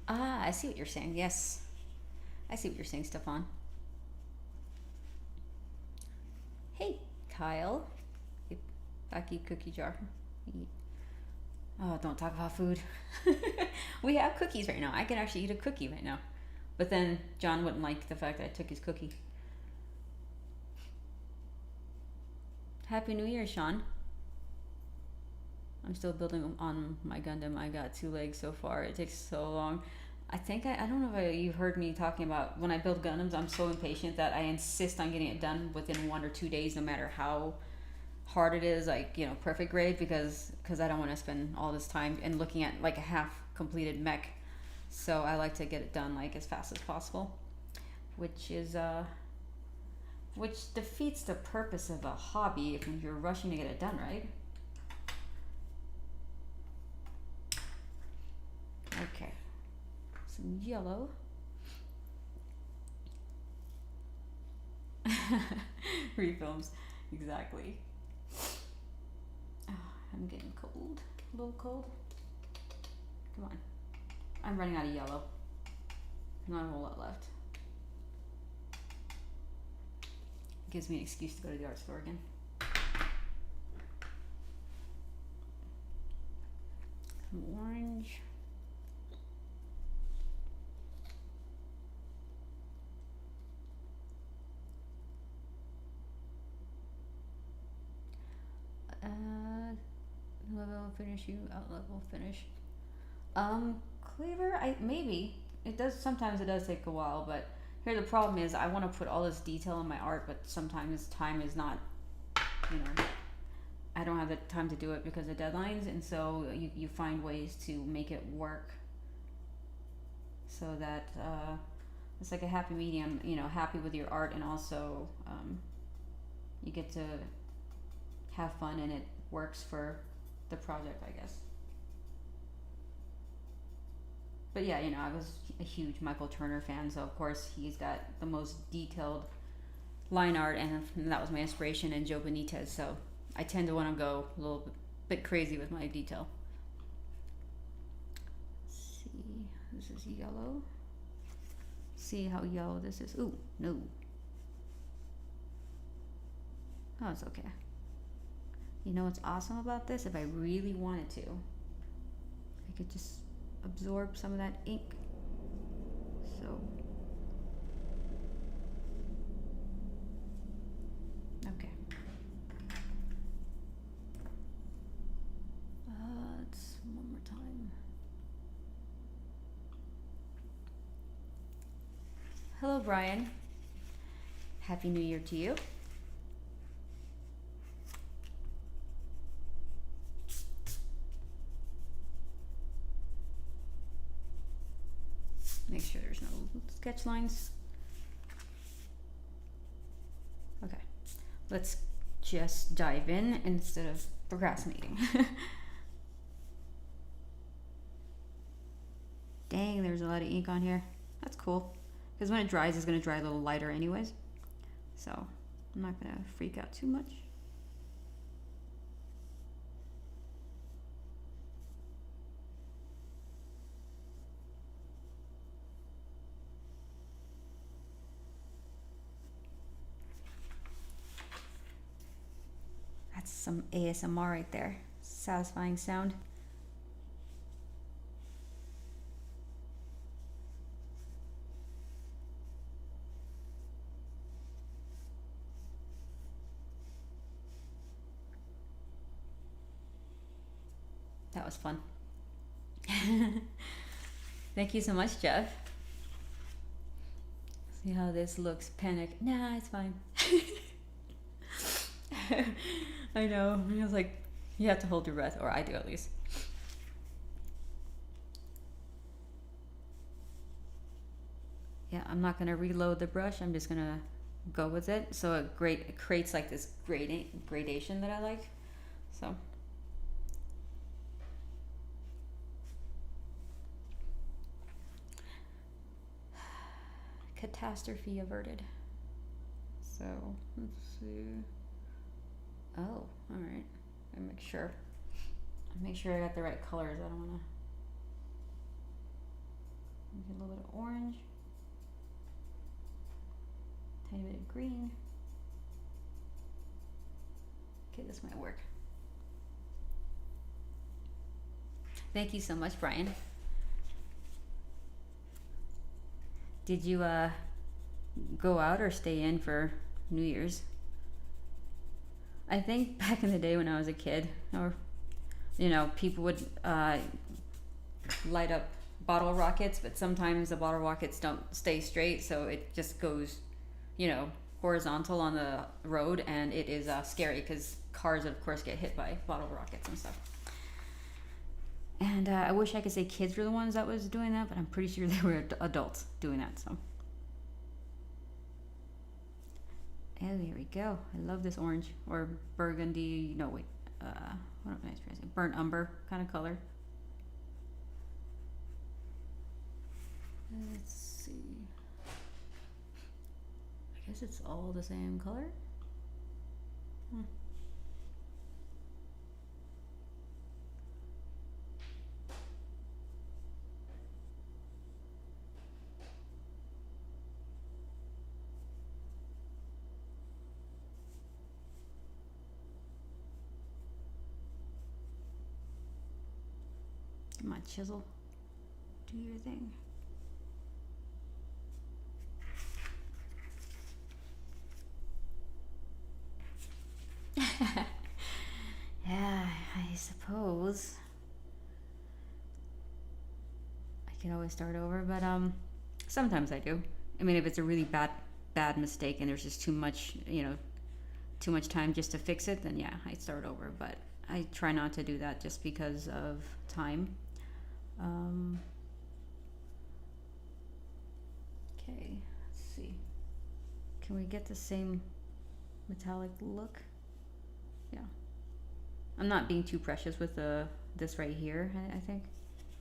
Speaker 1: Ah, I see what you're saying. Yes, I see what you're saying, Stefan. Hey, Kyle. Back, eat cookie jar. Eat. Oh, don't talk about food. We have cookies right now. I can actually eat a cookie right now. But then John wouldn't like the fact that I took his cookie. Happy New Year, Sean. I'm still building on my Gundam. I got 2 legs so far. It takes so long. I think I don't know if you've heard me talking about when I build Gundams, I'm so impatient that I insist on getting it done within 1 or 2 days, no matter how hard it is, like, you know, perfect grade, because I don't want to spend all this time and looking at like a half completed mech. So I like to get it done like as fast as possible, which defeats the purpose of a hobby if you're rushing to get it done, right? Okay, some yellow. Refilms, exactly. I'm getting cold, a little cold. Come on. I'm running out of yellow. Not a whole lot left. Gives me an excuse to go to the art store again. Some orange. Level finish, you out level finish. Cleaver, maybe. It does, sometimes it does take a while, but here the problem is I want to put all this detail in my art, but sometimes time is not, you know, I don't have the time to do it because of deadlines, and so you find ways to make it work so that it's like a happy medium, you know, happy with your art, and also you get to have fun and it works for the project, I guess. But yeah, you know, I was a huge Michael Turner fan, so of course he's got the most detailed line art, and that was my inspiration, and Joe Benitez, so I tend to want to go a little bit crazy with my detail. Let's see, this is yellow. See how yellow this is. Ooh, no. Oh, it's okay. You know what's awesome about this? If I really wanted to, I could just absorb some of that ink. So, okay. Let's one more time. Hello, Brian. Happy New Year to you. Make sure there's no sketch lines. Okay, let's just dive in instead of procrastinating. Dang, there's a lot of ink on here. That's cool, because when it dries, it's going to dry a little lighter anyways. So I'm not going to freak out too much. That's some ASMR right there. Satisfying sound. That was fun. Thank you so much, Jeff. See how this looks? Panic. Nah, it's fine. I know. I was like, you have to hold your breath, or I do at least. Yeah, I'm not gonna reload the brush. I'm just gonna go with it. So it creates like this gradation that I like. So. Catastrophe averted. So let's see. Oh, all right. I make sure I got the right colors. I don't want to get a little bit of orange, tiny bit of green. Okay, this might work. Thank you so much, Brian. Did you go out or stay in for New Year's? I think back in the day when I was a kid, or you know, people would light up bottle rockets, but sometimes the bottle rockets don't stay straight, so it just goes, you know, horizontal on the road, and it is scary because cars, of course, get hit by bottle rockets and stuff. And I wish I could say kids were the ones that was doing that, but I'm pretty sure they were adults doing that. So, and there we go. I love this orange or burgundy. No, wait. What am I trying to say? Burnt umber kind of color. Let's see. I guess it's all the same color. Come on, chisel. Do your thing. Yeah, I suppose I can always start over, but sometimes I do. I mean, if it's a really bad mistake and there's just too much, too much time just to fix it, then yeah, I start over. But I try not to do that just because of time. Okay, let's see. Can we get the same metallic look? Yeah. I'm not being too precious with this right here, I think.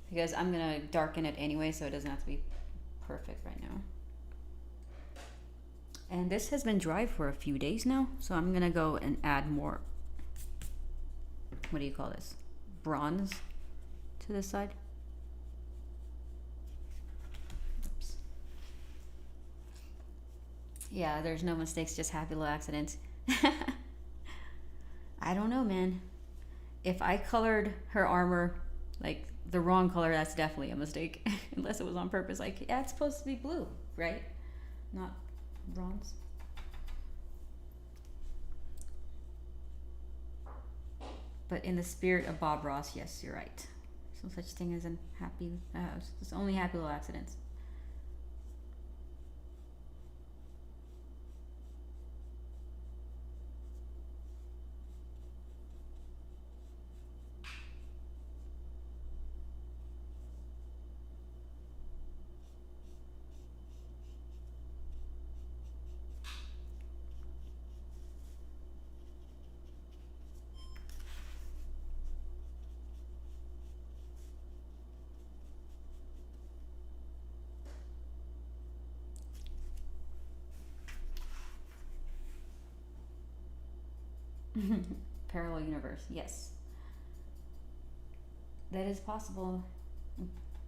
Speaker 1: Because I'm gonna darken it anyway, so it doesn't have to be perfect right now. And this has been dry for a few days now, so I'm gonna go and add more, what do you call this? Bronze to this side. Oops. Yeah, there's no mistakes, just happy little accidents. I don't know, man. If I colored her armor like the wrong color, that's definitely a mistake. Unless it was on purpose. Like, yeah, it's supposed to be blue, right? Not bronze. But in the spirit of Bob Ross, yes, you're right. There's no such thing as an happy, it's only happy little accidents. Parallel universe, yes. That is possible,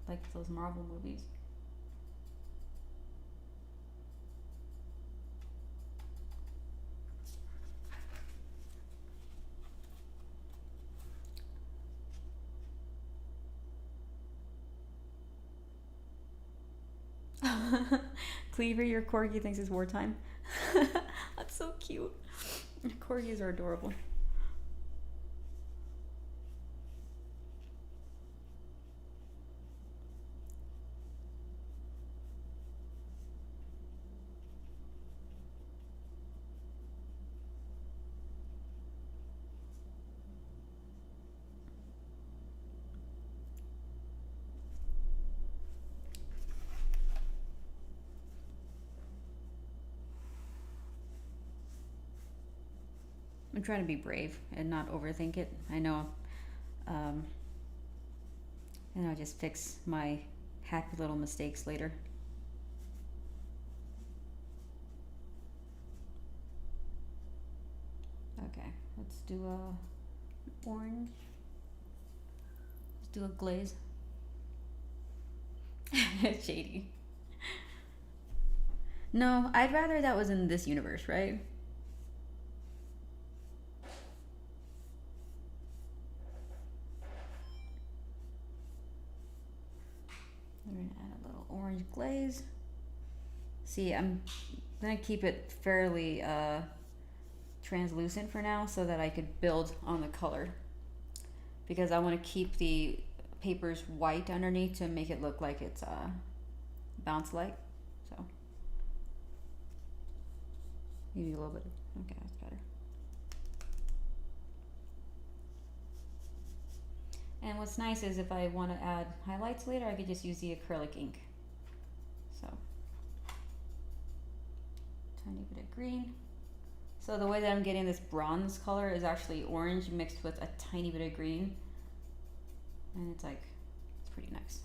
Speaker 1: like those Marvel movies. Cleaver, your corgi thinks it's wartime. That's so cute. Corgis are adorable. I'm trying to be brave and not overthink it. I know, and I'll just fix my happy little mistakes later. Okay, let's do a orange. Let's do a glaze. Shady. No, I'd rather that was in this universe, right? We're gonna add a little orange glaze. See, I'm gonna keep it fairly translucent for now so that I could build on the color, because I want to keep the papers white underneath to make it look like it's bounce light. So maybe a little bit. Okay, that's better. And what's nice is if I want to add highlights later, I could just use the acrylic ink. So, tiny bit of green. So the way that I'm getting this bronze color is actually orange mixed with a tiny bit of green. And it's like, it's pretty nice.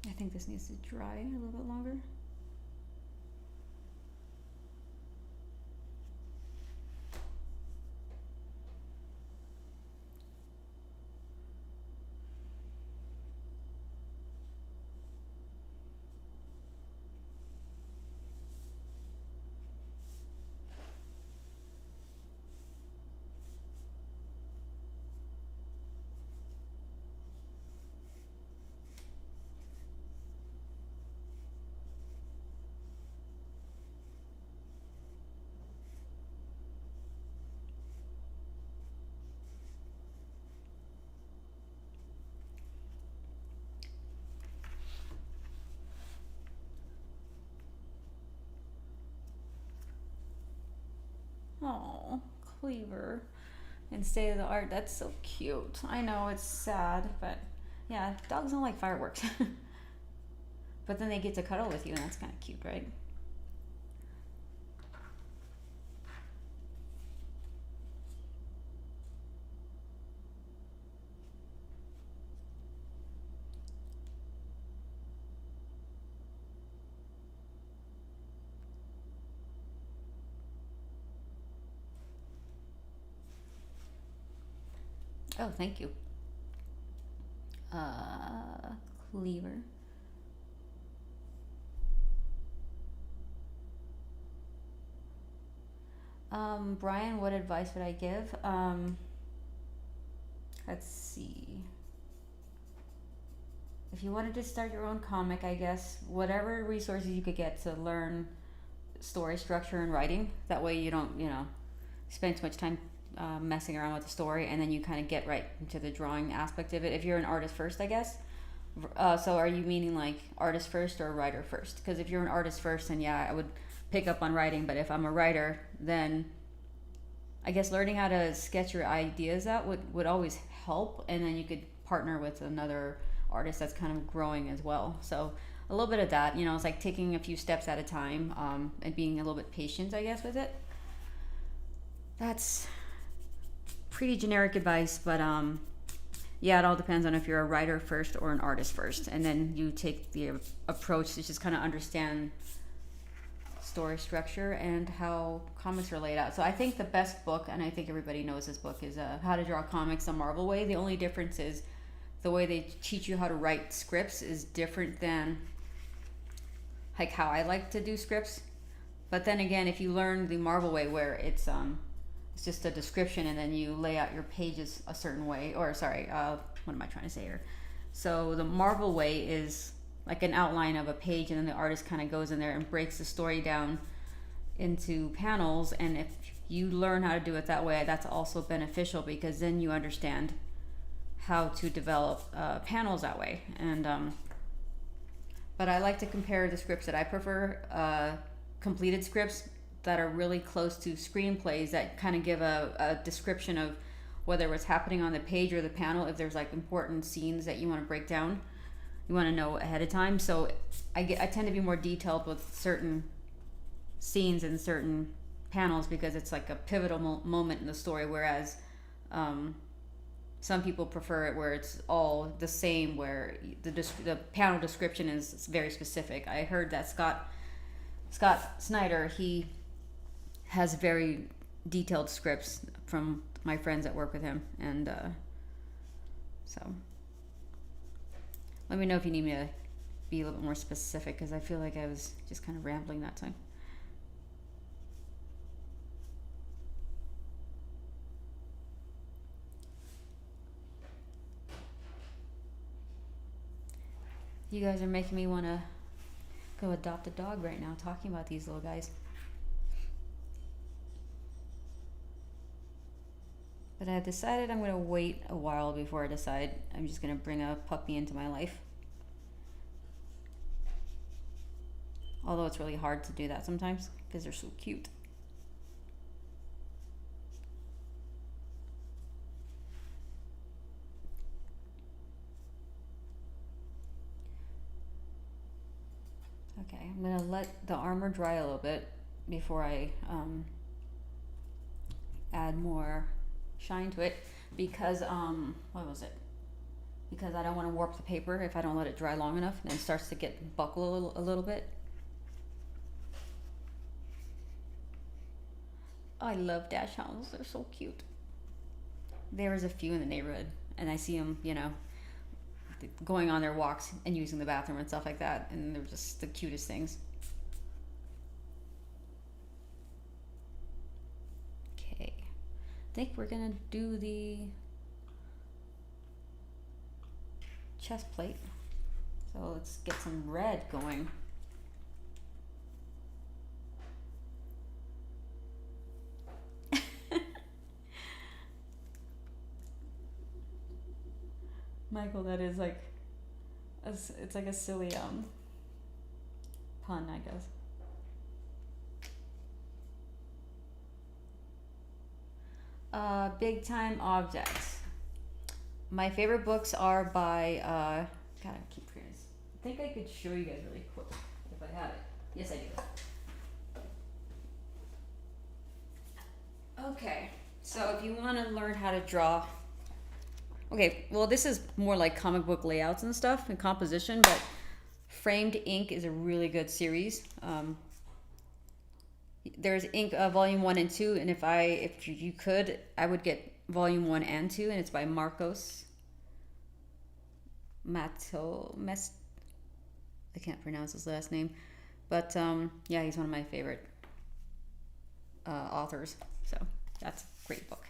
Speaker 1: I think this needs to dry a little bit longer. Oh, Cleaver. And State of the Art. That's so cute. I know it's sad, but yeah, dogs don't like fireworks. But then they get to cuddle with you, and that's kind of cute, right? Oh, thank you. Cleaver. Brian, what advice would I give? Let's see. If you wanted to start your own comic, I guess whatever resources you could get to learn story structure and writing. That way you don't, spend too much time messing around with the story, and then you kind of get right into the drawing aspect of it. If you're an artist first, I guess. So are you meaning like artist first or writer first? Because if you're an artist first, then yeah, I would pick up on writing. But if I'm a writer, then I guess learning how to sketch your ideas out would always help, and then you could partner with another artist that's kind of growing as well. So a little bit of that, it's like taking a few steps at a time, and being a little bit patient, I guess, with it. That's pretty generic advice, but yeah, it all depends on if you're a writer first or an artist first, and then you take the approach to just kind of understand story structure and how comics are laid out. So I think the best book, and I think everybody knows this book, is How to Draw Comics the Marvel Way. The only difference is the way they teach you how to write scripts is different than like how I like to do scripts. But then again, if you learn the Marvel way, where it's just a description and then you lay out your pages a certain way, or sorry, what am I trying to say here? So the Marvel way is like an outline of a page, and then the artist kind of goes in there and breaks the story down into panels. And if you learn how to do it that way, that's also beneficial, because then you understand how to develop panels that way. And but I like to compare the scripts that I prefer, completed scripts that are really close to screenplays that kind of give a description of whether what's happening on the page or the panel. If there's like important scenes that you want to break down, you want to know ahead of time. So I tend to be more detailed with certain scenes and certain panels, because it's like a pivotal moment in the story, whereas some people prefer it where it's all the same, where the panel description is very specific. I heard that Scott Snyder, he has very detailed scripts from my friends that work with him, and so let me know if you need me to be a little bit more specific, because I feel like I was just kind of rambling that time. You guys are making me want to go adopt a dog right now, talking about these little guys. But I decided I'm going to wait a while before I decide I'm just going to bring a puppy into my life. Although it's really hard to do that sometimes because they're so cute. Okay, I'm going to let the armor dry a little bit before I add more shine to it, because what was it? Because I don't want to warp the paper if I don't let it dry long enough, and then it starts to get buckle a little bit. I love dash hounds. They're so cute. There's a few in the neighborhood, and I see them, going on their walks and using the bathroom and stuff like that, and they're just the cutest things. Okay, I think we're gonna do the chest plate. So let's get some red going. Michael, that is like, it's like a silly pun, I guess. Big time objects. My favorite books are by God, I keep forgetting this. I think I could show you guys really quick if I had it. Yes, I do. Okay, so if you want to learn how to draw, okay, well this is more like comic book layouts and stuff and composition, but Framed Ink is a really good series. There's Ink Volume 1 and 2, and if you could, I would get Volume 1 and 2, and it's by Marcos Mato Mes. I can't pronounce his last name, but yeah, he's one of my favorite authors. So that's a great book.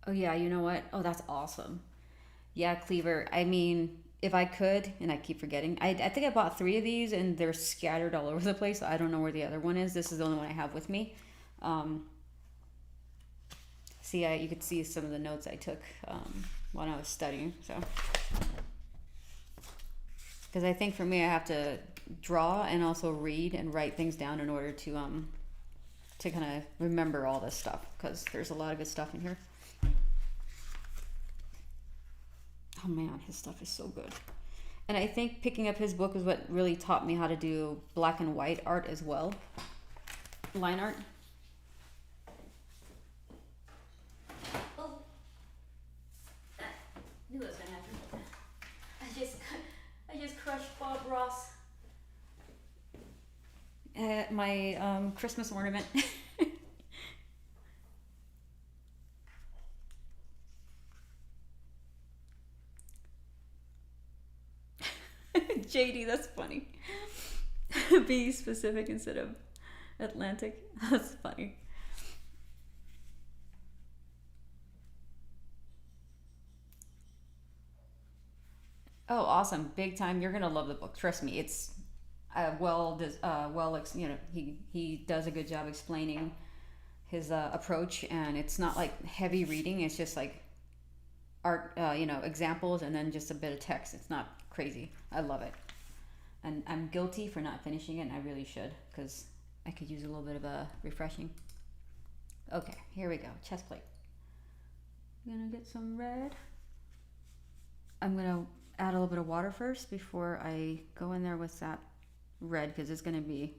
Speaker 1: Oh yeah, you know what? Oh, that's awesome. Yeah, Cleaver. I mean, if I could, and I keep forgetting, I think I bought 3 of these and they're scattered all over the place. I don't know where the other one is. This is the only one I have with me. See, you could see some of the notes I took when I was studying. So, because I think for me, I have to draw and also read and write things down in order to kind of remember all this stuff, because there's a lot of good stuff in here. Oh man, his stuff is so good. And I think picking up his book is what really taught me how to do black and white art as well. Line art. Oh. I knew it was gonna happen. I just crushed Bob Ross. My Christmas ornament. JD, that's funny. Be specific instead of Atlantic. That's funny. Oh, awesome! Big time. You're gonna love the book. Trust me. It's he does a good job explaining his approach, and it's not like heavy reading. It's just like art, examples, and then just a bit of text. It's not crazy. I love it, and I'm guilty for not finishing it, and I really should, because I could use a little bit of a refreshing. Okay, here we go. Chest plate. I'm gonna get some red. I'm gonna add a little bit of water first before I go in there with that red, because it's gonna be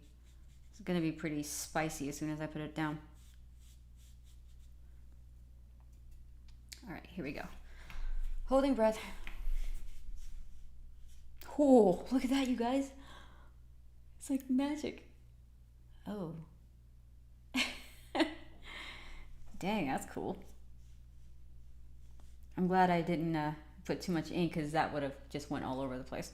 Speaker 1: pretty spicy as soon as I put it down. All right, here we go. Holding breath. Oh, look at that, you guys. It's like magic. Oh. Dang, that's cool. I'm glad I didn't put too much ink, because that would have just went all over the place.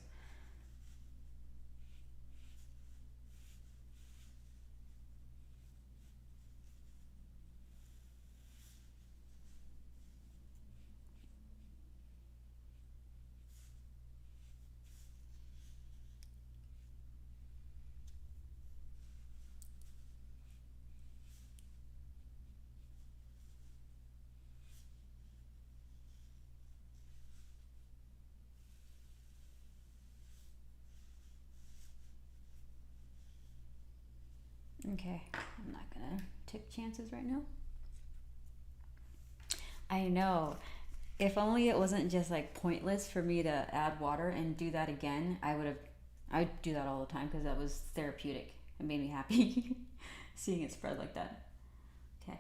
Speaker 1: Okay, I'm not gonna take chances right now. I know. If only it wasn't just like pointless for me to add water and do that again, I'd do that all the time, because that was therapeutic. It made me happy seeing it spread like that. Okay.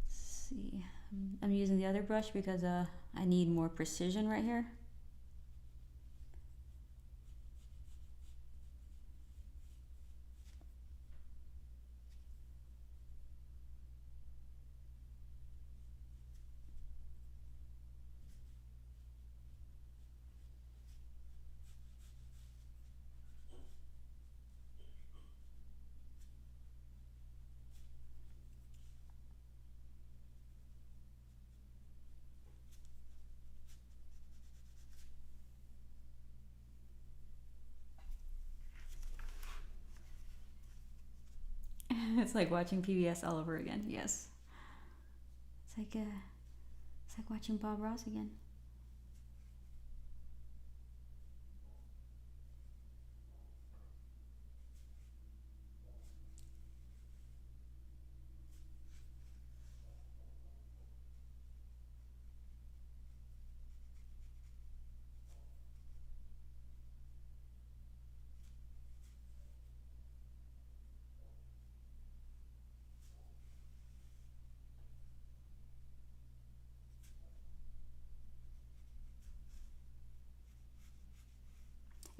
Speaker 1: Let's see. I'm using the other brush because I need more precision right here. It's like watching PBS all over again. Yes. It's like watching Bob Ross again.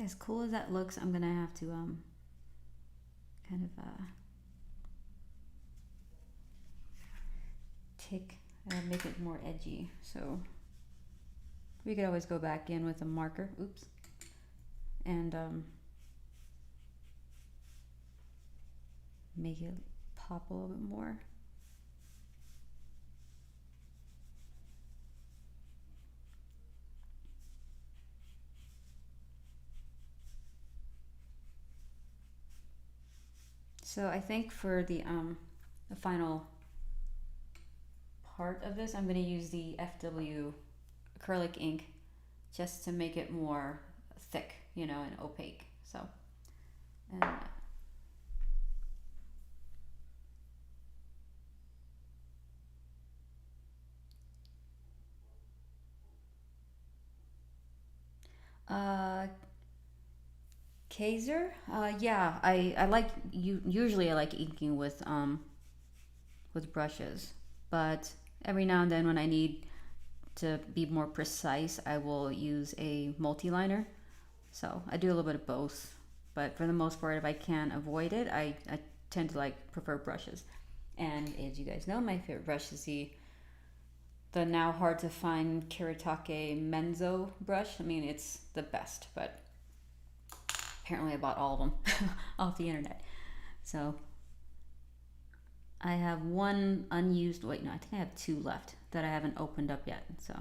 Speaker 1: As cool as that looks, I'm gonna have to kind of make it more edgy. So we could always go back in with a marker. Oops. And make it pop a little bit more. So I think for the final part of this, I'm going to use the FW acrylic ink just to make it more thick, you know, and opaque. So, and Kaiser, yeah, I like usually I like inking with brushes, but every now and then when I need to be more precise, I will use a multi-liner. So I do a little bit of both, but for the most part, if I can avoid it, I tend to prefer brushes. And as you guys know, my favorite brush is the now hard to find Kiritake Menzo brush. I mean, it's the best, but apparently I bought all of them off the internet. So I have one unused, wait, no, I think I have two left that I haven't opened up yet. So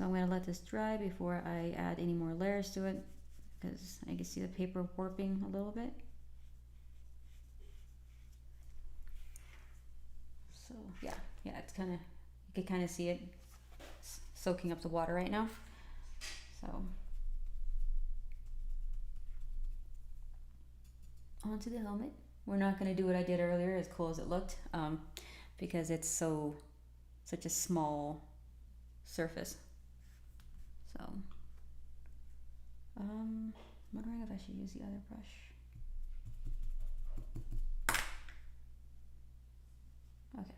Speaker 1: I'm going to let this dry before I add any more layers to it, because I can see the paper warping a little bit. So yeah, it's kind of, you can kind of see it soaking up the water right now. So onto the helmet. We're not going to do what I did earlier, as cool as it looked, because it's such a small surface. So I'm wondering if I should use the other brush. Okay.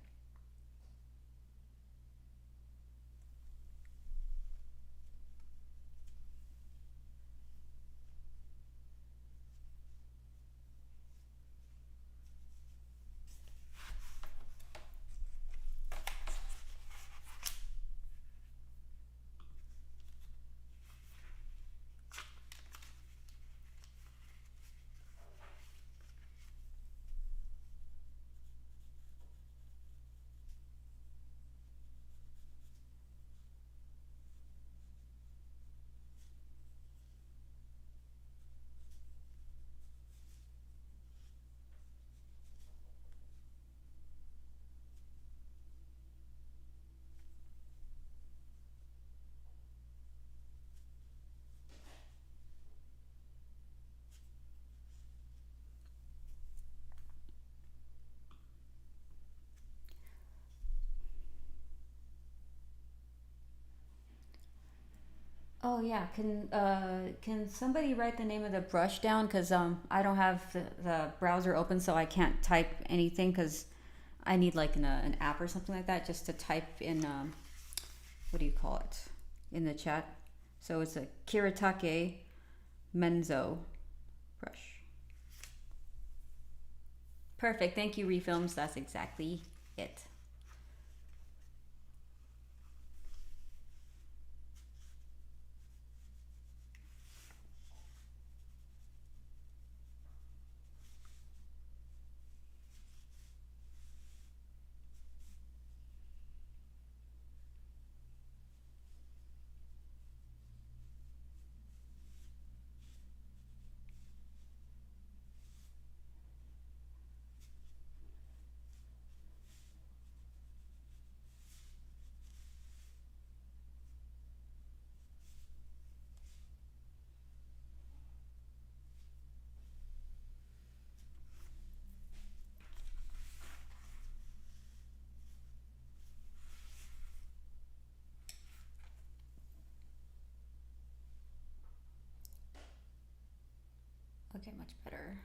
Speaker 1: Oh yeah, can somebody write the name of the brush down? Cause I don't have the browser open, so I can't type anything. Cause I need an app or something like that just to type in what do you call it, in the chat. So it's a Kiritake Menzo brush. Perfect. Thank you, Refilms. That's exactly it. Okay, much better.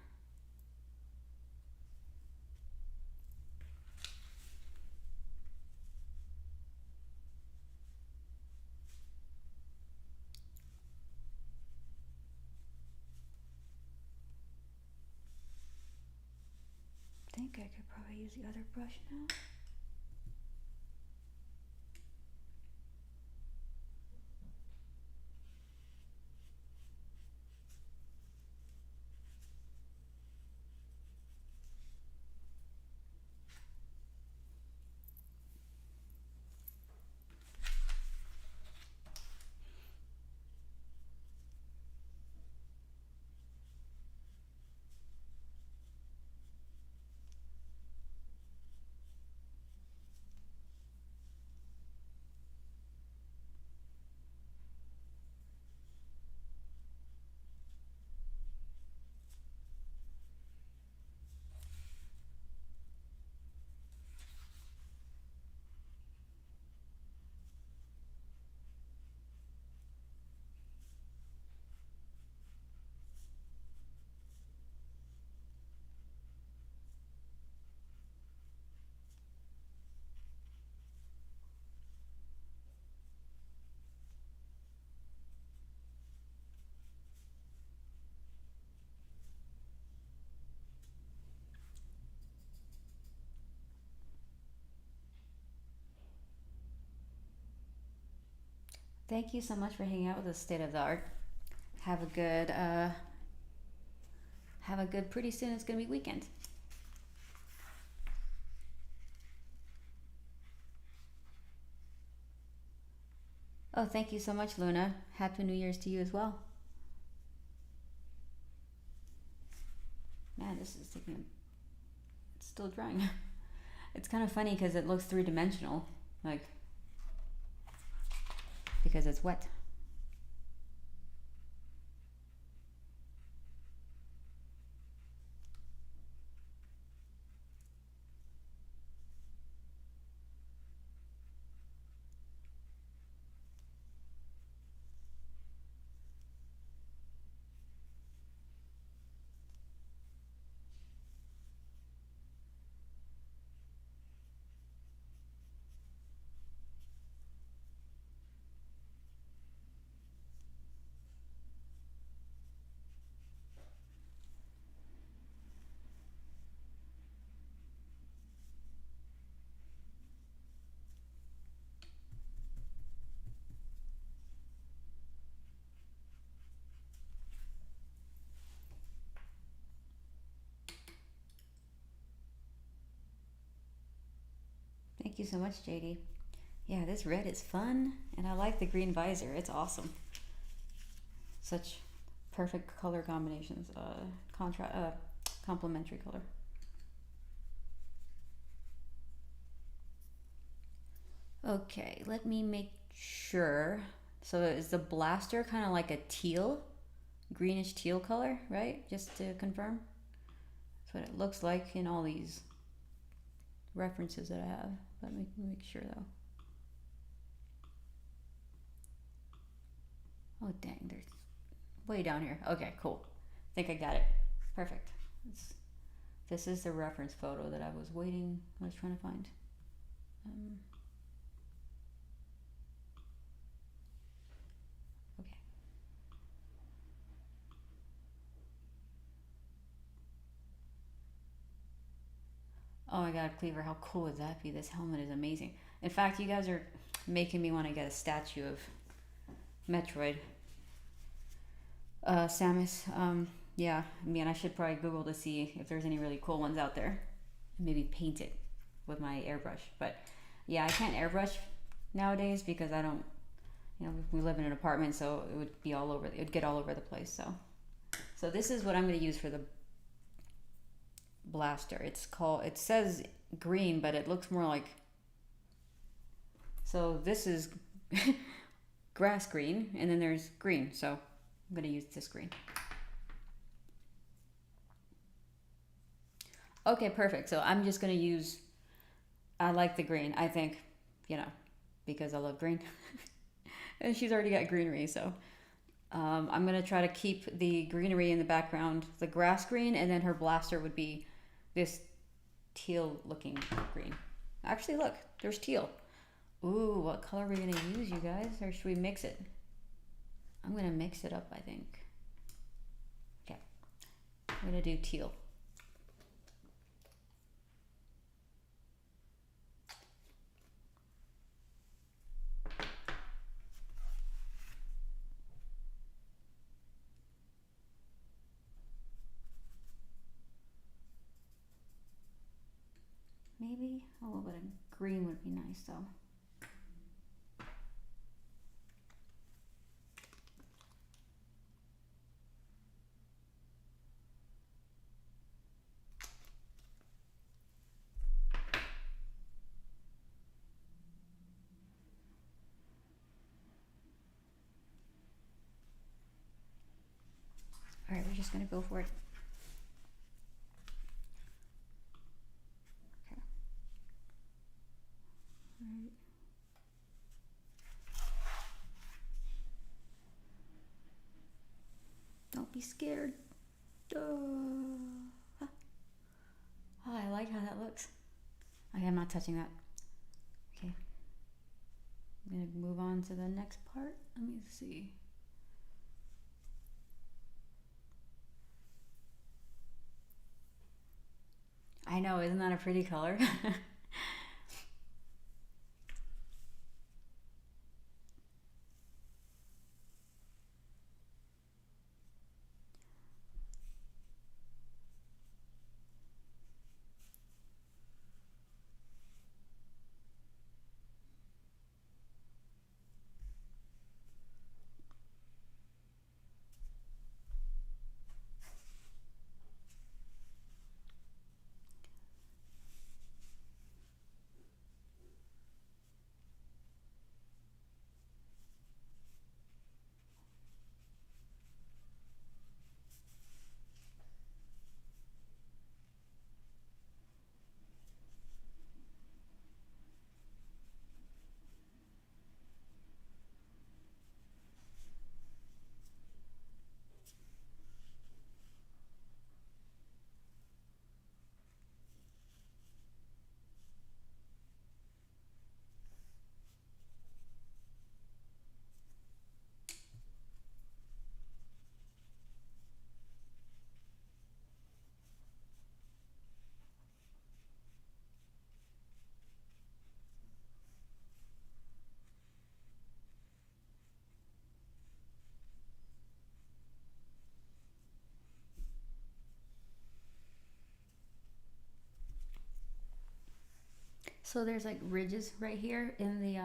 Speaker 1: I think I could probably use the other brush now. Thank you so much for hanging out with us, State of the Art. Have a good, pretty soon it's gonna be weekend. Oh, thank you so much, Luna. Happy New Year's to you as well. Man, this is taking, it's still drying. It's kind of funny because it looks three-dimensional, like, because it's wet. Thank you so much, JD. Yeah, this red is fun, and I like the green visor. It's awesome. Such perfect color combinations. Complementary color. Okay, let me make sure. So is the blaster kind of like a teal, greenish teal color, right? Just to confirm. That's what it looks like in all these references that I have. Let me make sure though. Oh dang, there's way down here. Okay, cool. I think I got it. Perfect. This is the reference photo that I was trying to find. Okay. Oh my god, Cleaver, how cool would that be? This helmet is amazing. In fact, you guys are making me want to get a statue of Metroid. Samus. Yeah, I mean, I should probably Google to see if there's any really cool ones out there. Maybe paint it with my airbrush. But yeah, I can't airbrush nowadays because I don't, we live in an apartment, so it would be all over. It would get all over the place. So this is what I'm going to use for the blaster. It says green, but it looks more like, so this is grass green, and then there's green, so I'm going to use this green. Okay, perfect. So I'm just going to use, I like the green, I think, because I love green. And she's already got greenery, so I'm going to try to keep the greenery in the background, the grass green, and then her blaster would be this teal looking green. Actually, look, there's teal. Ooh, what color are we going to use, you guys? Or should we mix it? I'm going to mix it up, I think. Okay. I'm going to do teal. A little bit of green would be nice though. All right, we're just gonna go for it. Okay. All right. Don't be scared. Oh, I like how that looks. Okay, I'm not touching that. Okay. I'm gonna move on to the next part. Let me see. I know, isn't that a pretty color? So there's like ridges right here in the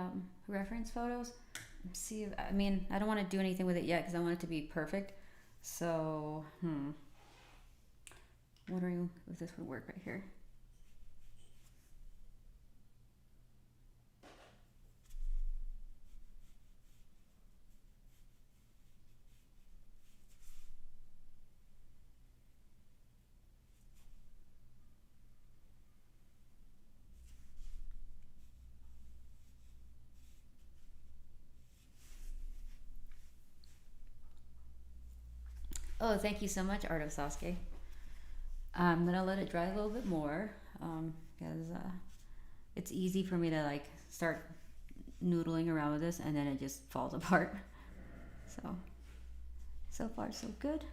Speaker 1: reference photos. See, I mean, I don't want to do anything with it yet because I want it to be perfect. So, wondering if this would work right here. Oh, thank you so much, Art of Sasuke. I'm gonna let it dry a little bit more because it's easy for me to like start noodling around with this and then it just falls apart. So far so good.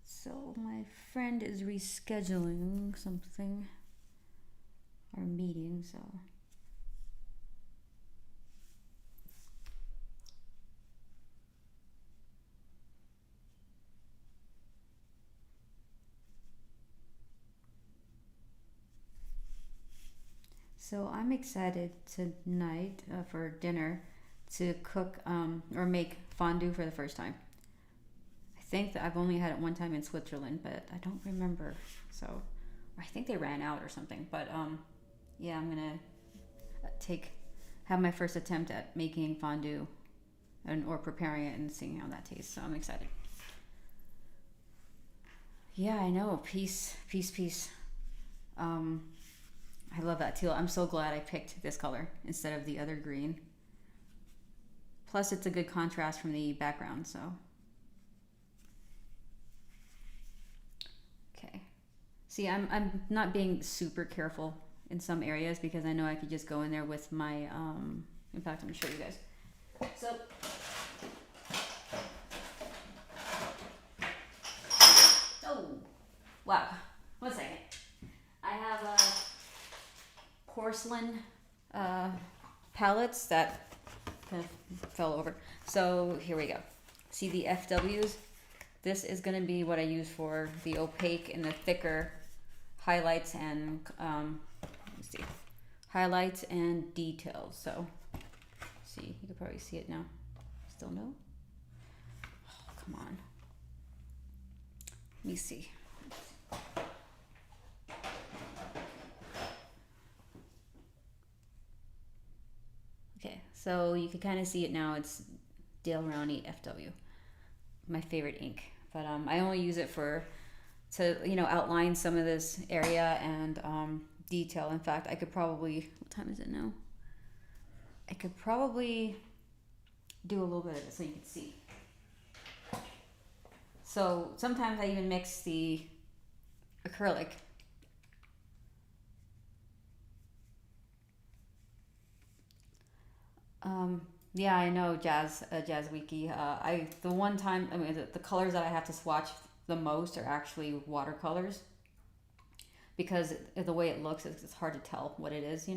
Speaker 1: So my friend is rescheduling something, our meeting, so. So I'm excited tonight for dinner to cook or make fondue for the first time. I think that I've only had it one time in Switzerland, but I don't remember. So I think they ran out or something. But yeah, I'm gonna have my first attempt at making fondue or preparing it and seeing how that tastes. So I'm excited. Yeah, I know. Peace. I love that teal. I'm so glad I picked this color instead of the other green. Plus, it's a good contrast from the background, so. Okay. See, I'm not being super careful in some areas because I know I could just go in there with my, in fact, I'm gonna show you guys. So, oh, wow. 1 second. I have porcelain palettes that kind of fell over. So here we go. See the FWs? This is going to be what I use for the opaque and the thicker highlights and let's see, highlights and details. So see, you can probably see it now. Still no? Oh, come on. Let me see. Okay, so you can kind of see it now. It's Dale Rowney FW, my favorite ink. But I only use it to outline some of this area and detail. In fact, I could probably, what time is it now? I could probably do a little bit of it so you can see. So sometimes I even mix the acrylic. Yeah, I know, Jazz Wiki. The one time, I mean, the colors that I have to swatch the most are actually watercolors, because the way it looks, it's hard to tell what it is,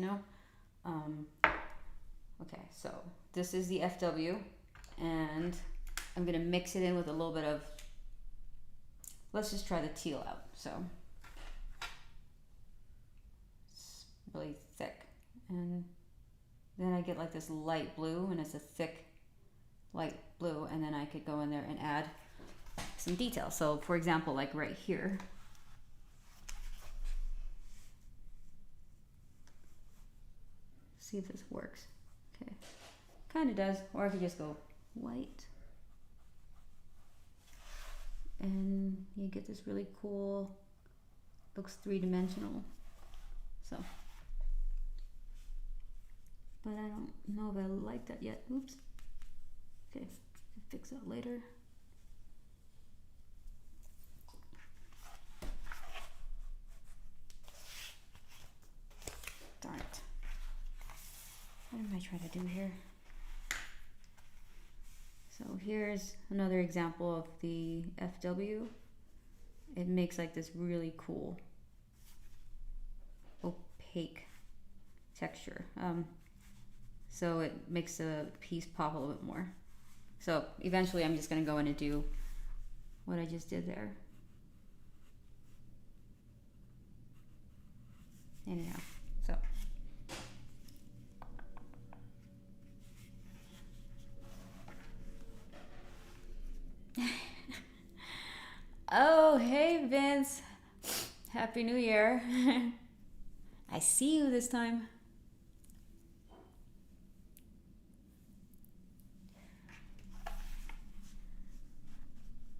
Speaker 1: Okay, so this is the FW, and I'm gonna mix it in with a little bit of. Let's just try the teal out. So it's really thick, and then I get like this light blue, and it's a thick light blue, and then I could go in there and add some detail. So for example, like right here, see if this works. Okay, kind of does. Or I could just go white, and you get this really cool, looks three-dimensional. So, but I don't know if I like that yet. Oops. Okay, fix that later. Darn it. What am I trying to do here? So here's another example of the FW. It makes like this really cool opaque texture. So it makes the piece pop a little bit more. So eventually I'm just gonna go in and do what I just did there. Anyhow, so. Oh, hey Vince. Happy New Year. I see you this time.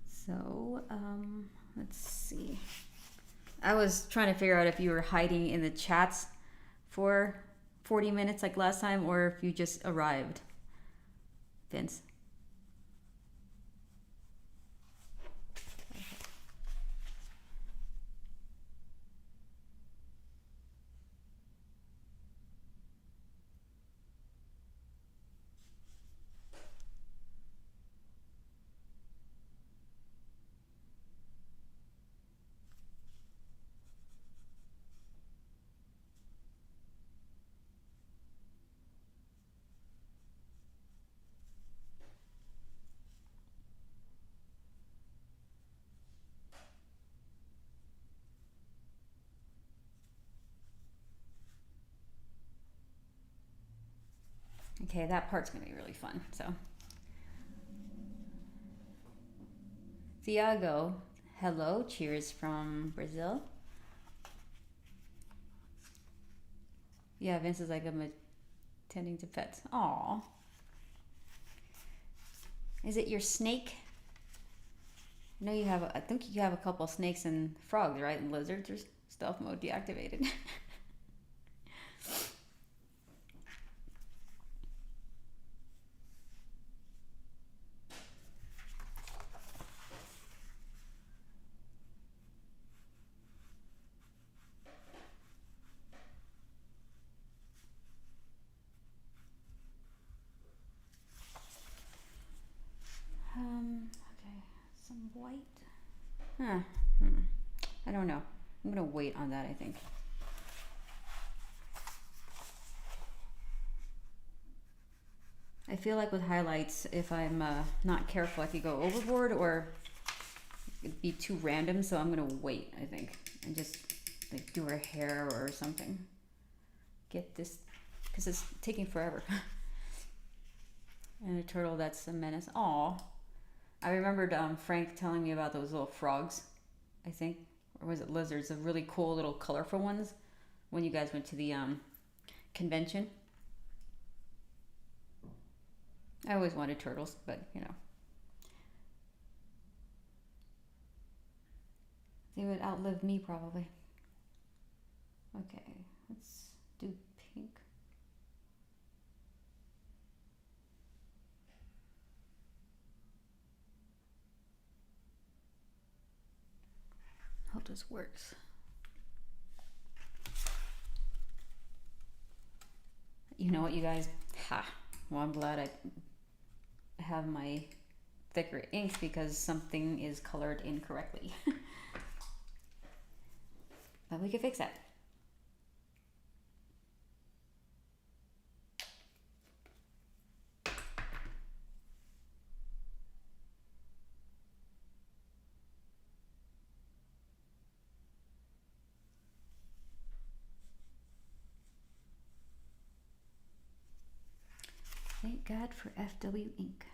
Speaker 1: So, let's see. I was trying to figure out if you were hiding in the chats for 40 minutes like last time, or if you just arrived, Vince. Okay, that part's gonna be really fun. So, Thiago, hello, cheers from Brazil. Yeah, Vince is like, I'm attending to pets. Aw. Is it your snake? I know you have, I think you have a couple snakes and frogs, right? And lizards or stealth mode deactivated. Okay, some white. I don't know. I'm gonna wait on that, I think. I feel like with highlights, if I'm not careful, I could go overboard or it'd be too random. So I'm gonna wait, I think, and just like do her hair or something. Get this, because it's taking forever. And a turtle that's a menace. Aw. I remembered Frank telling me about those little frogs, I think. Or was it lizards? The really cool little colorful ones when you guys went to the convention. I always wanted turtles, but you know. They would outlive me probably. Okay, let's do pink. Hope this works. You know what, you guys? Ha! Well, I'm glad I have my thicker inks because something is colored incorrectly. But we can fix that. Thank God for FW ink.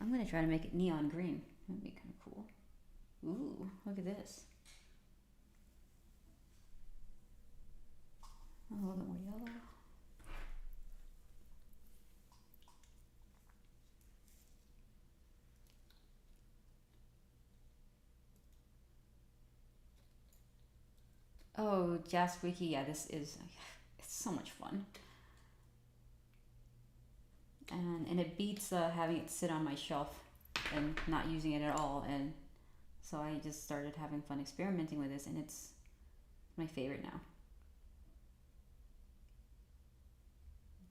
Speaker 1: I'm gonna try to make it neon green. That'd be kind of cool. Ooh, look at this. A little bit more yellow. Oh, Jasqueaky, yeah, this is, it's so much fun. And it beats having it sit on my shelf and not using it at all. And so I just started having fun experimenting with this, and it's my favorite now.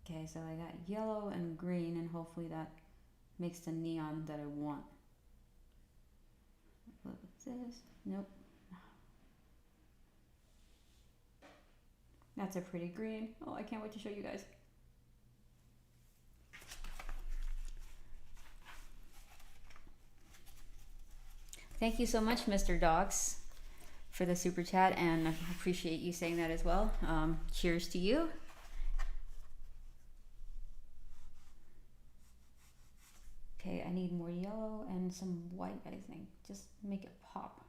Speaker 1: Okay, so I got yellow and green, and hopefully that makes the neon that I want. What's this? Nope. That's a pretty green. Oh, I can't wait to show you guys. Thank you so much, Mr. Dogs, for the super chat, and I appreciate you saying that as well. Cheers to you. Okay, I need more yellow and some white, I think. Just make it pop.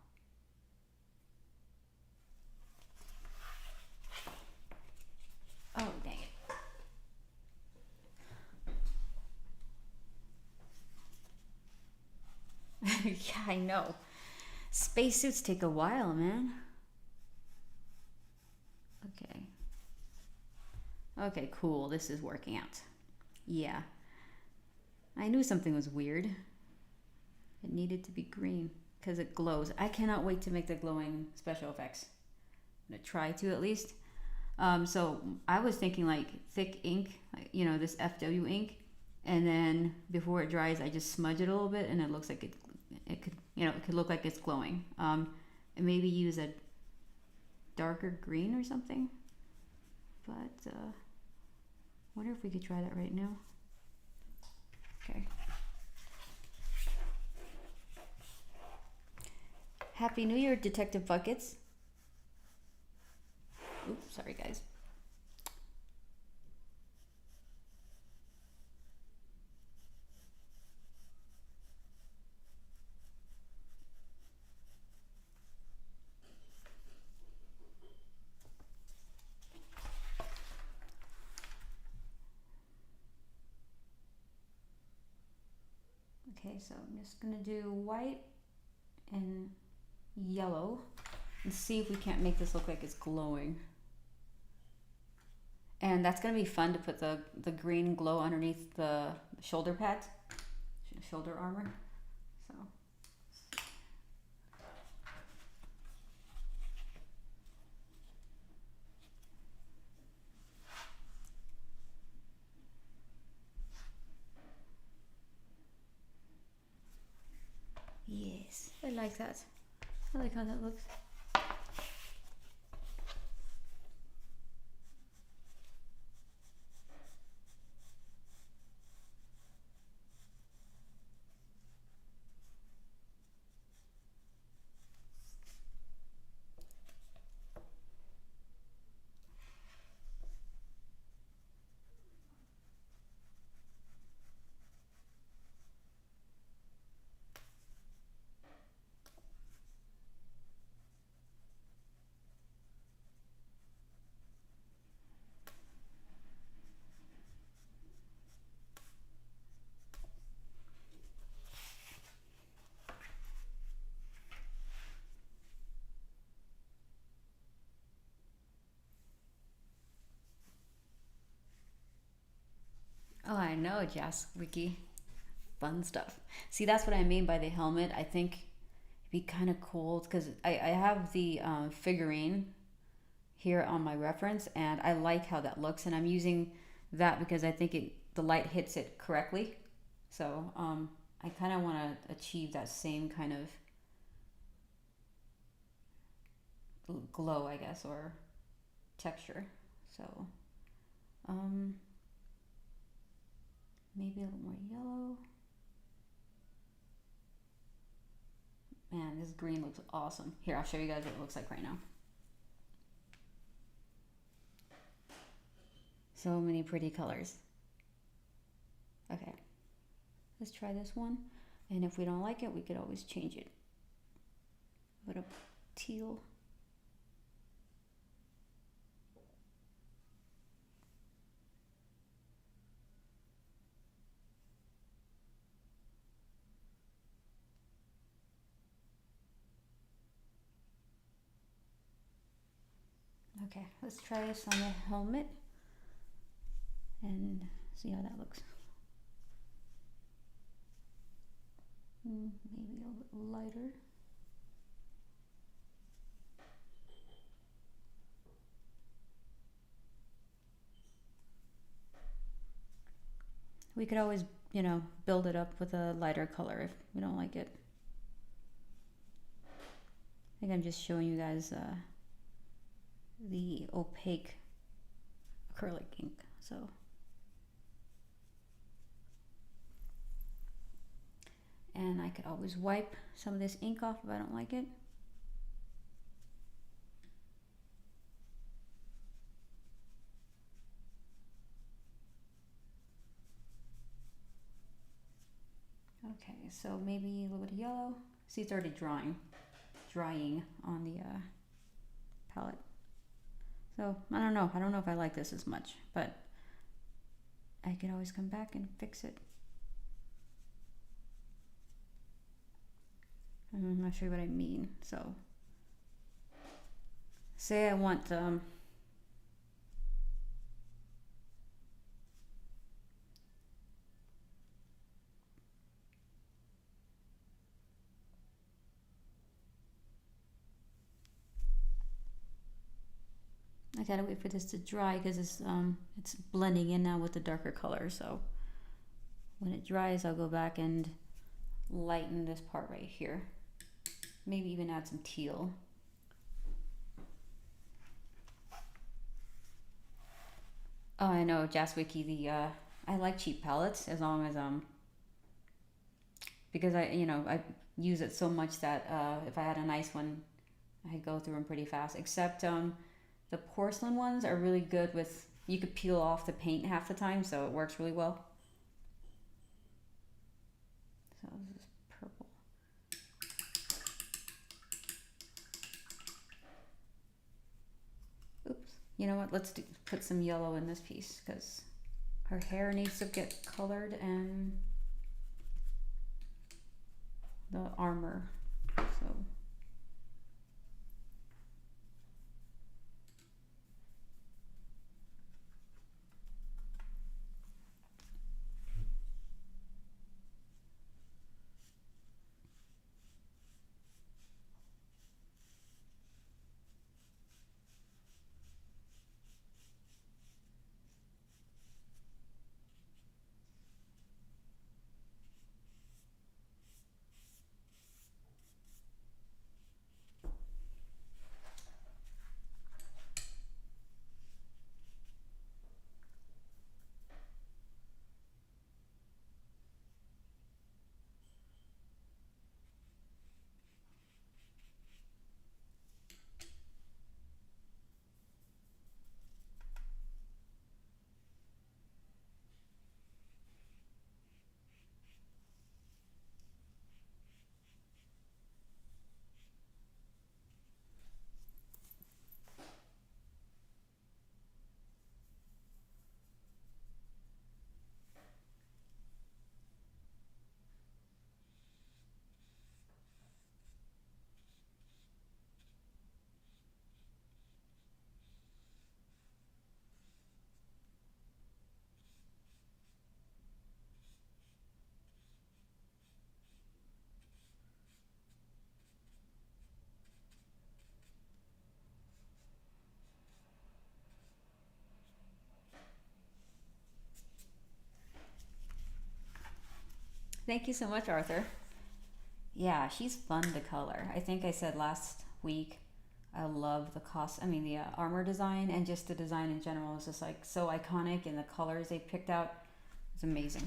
Speaker 1: Oh, dang it. Yeah, I know. Spacesuits take a while, man. Okay. Okay, cool. This is working out. Yeah. I knew something was weird. It needed to be green because it glows. I cannot wait to make the glowing special effects. I'm gonna try to at least. So I was thinking like thick ink, you know, this FW ink, and then before it dries, I just smudge it a little bit, and it looks like it could, you know, it could look like it's glowing. And maybe use a darker green or something. But wonder if we could try that right now. Okay. Happy New Year, Detective Buckets. Oops, sorry guys. Okay, so I'm just gonna do white and yellow and see if we can't make this look like it's glowing. And that's gonna be fun to put the green glow underneath the shoulder pads, shoulder armor. So. Yes, I like that. I like how that looks. I know, Jas Wiki. Fun stuff. See, that's what I mean by the helmet. I think it'd be kind of cool because I have the figurine here on my reference, and I like how that looks, and I'm using that because I think the light hits it correctly. So I kind of want to achieve that same kind of glow, I guess, or texture. So maybe a little more yellow. Man, this green looks awesome. Here, I'll show you guys what it looks like right now. So many pretty colors. Okay, let's try this one. And if we don't like it, we could always change it. Put a teal. Okay, let's try this on the helmet and see how that looks. Maybe a little lighter. We could always, build it up with a lighter color if we don't like it. I think I'm just showing you guys the opaque acrylic ink. So and I could always wipe some of this ink off if I don't like it. Okay, so maybe a little bit of yellow. See, it's already drying on the palette. So I don't know if I like this as much, but I can always come back and fix it. I'm not sure what I mean. So say I want I gotta wait for this to dry because it's blending in now with the darker color. So when it dries, I'll go back and lighten this part right here. Maybe even add some teal. Oh, I know, Jaswiki. I like cheap palettes as long as because I use it so much that if I had a nice one, I go through them pretty fast. Except the porcelain ones are really good with, you could peel off the paint half the time, so it works really well. So this is purple. Oops. You know what? Let's put some yellow in this piece because her hair needs to get colored and the armor. So Thank you so much, Arthur. Yeah, she's fun to color. I think I said last week I love the the armor design and just the design in general is just like so iconic, and the colors they picked out, it's amazing.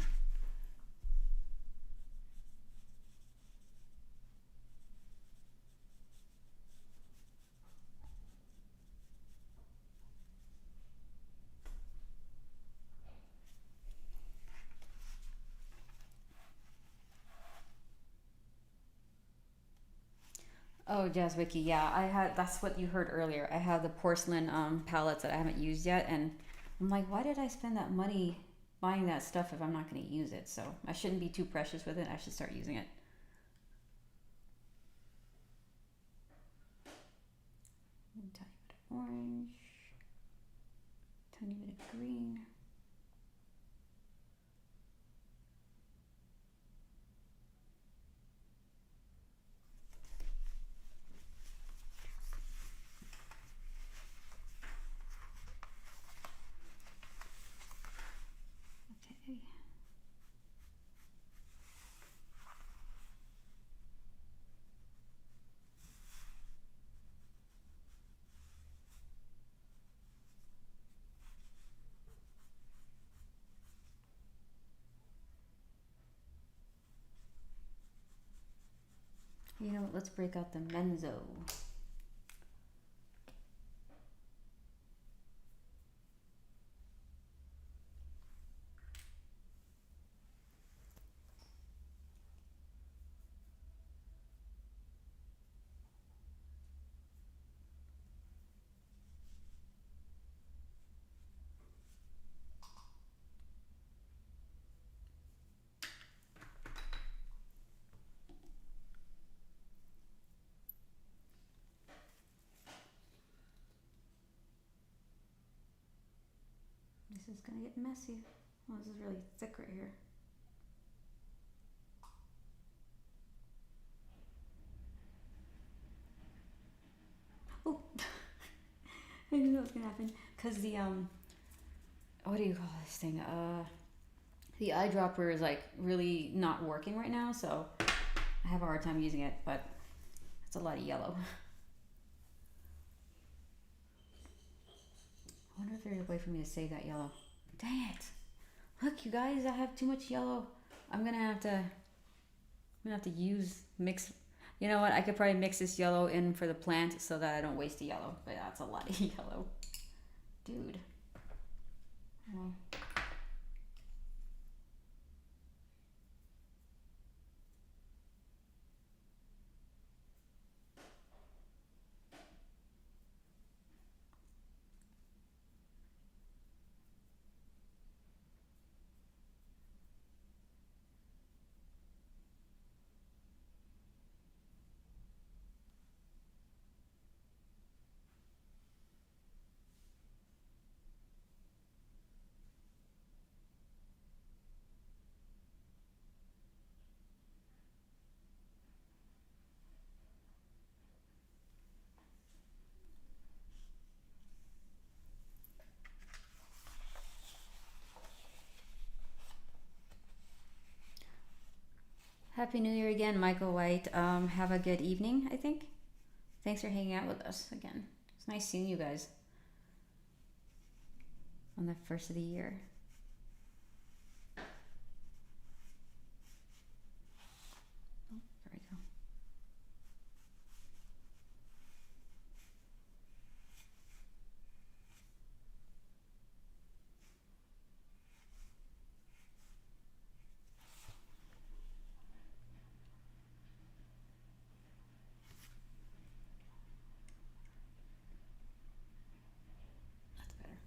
Speaker 1: Oh, Jazzwiki, yeah, I had. That's what you heard earlier. I have the porcelain palettes that I haven't used yet, and I'm like, why did I spend that money buying that stuff if I'm not going to use it? So I shouldn't be too precious with it. I should start using it. Tiny bit of orange, tiny bit of green. Okay. You know what? Let's break out the Menzo. This is gonna get messy. Oh, this is really thick right here. Oh, I knew that was gonna happen. Cause the what do you call this thing? The eyedropper is like really not working right now, so I have a hard time using it. But it's a lot of yellow. I wonder if there's a way for me to save that yellow. Dang it! Look, you guys, I have too much yellow. I'm gonna have to. I'm gonna have to mix. You know what? I could probably mix this yellow in for the plant so that I don't waste the yellow. But that's a lot of yellow, dude. Well. Happy New Year again, Michael White. Have a good evening, I think. Thanks for hanging out with us again. It's nice seeing you guys on the first of the year. Oh, there we go. That's better.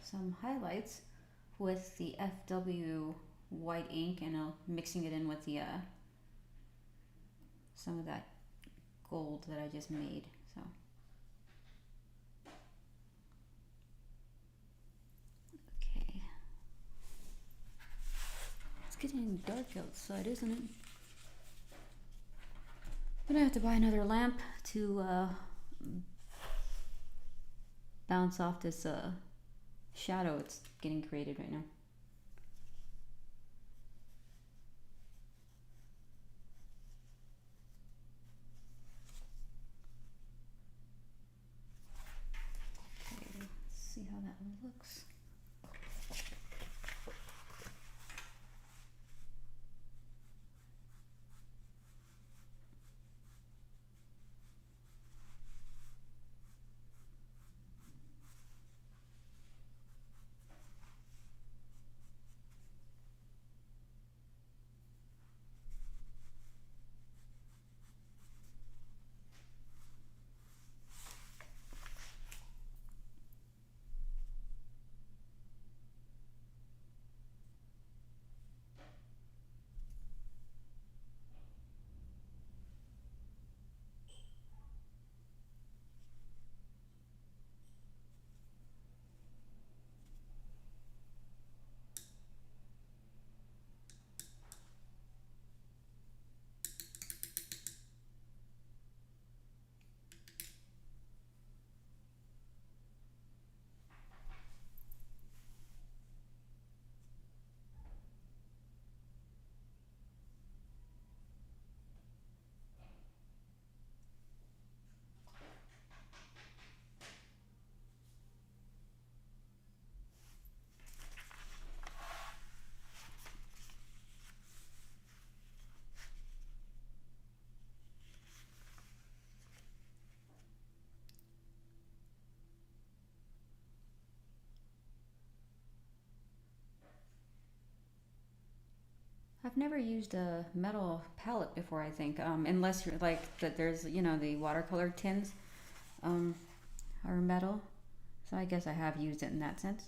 Speaker 1: some highlights with the FW white ink, and I'm mixing it in with the some of that gold that I just made. So okay, it's getting dark outside, isn't it? I'm gonna have to buy another lamp to bounce off this shadow it's getting created right now. Okay, let's see how that one looks. I've never used a metal palette before, I think, unless you're like that. There's, you know, the watercolor tins are metal, so I guess I have used it in that sense.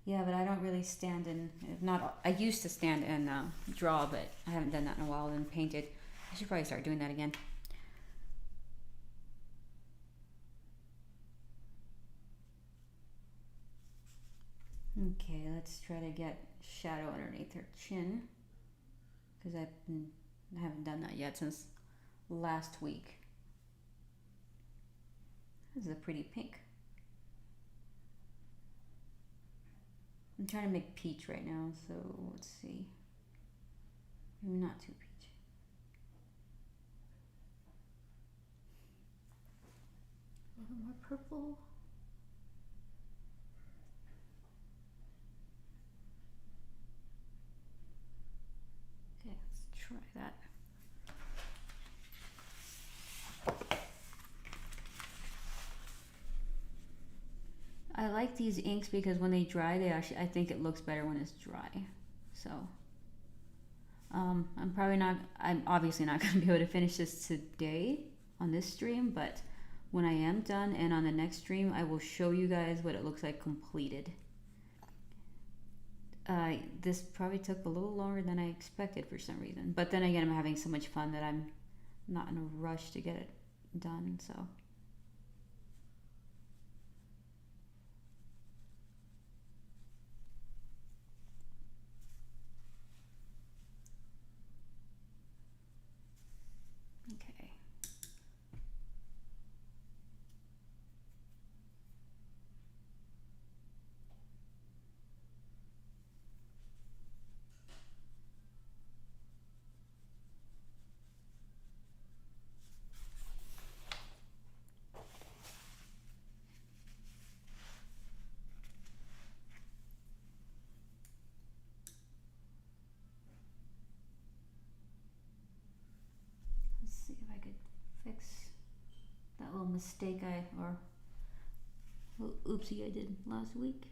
Speaker 1: Yeah, but I don't really stand in. If not, I used to stand and draw, but I haven't done that in a while. And painted. I should probably start doing that again. Okay, let's try to get shadow underneath her chin, because I haven't done that yet since last week. This is a pretty pink. I'm trying to make peach right now, so let's see. Maybe not too peach. A little more purple. Okay, let's try that. I like these inks because when they dry, they actually, I think it looks better when it's dry. So I'm obviously not going to be able to finish this today on this stream, but when I am done and on the next stream, I will show you guys what it looks like completed. This probably took a little longer than I expected for some reason, but then again, I'm having so much fun that I'm not in a rush to get it done, so. Okay. Let's see if I could fix that little mistake or little oopsie I did last week.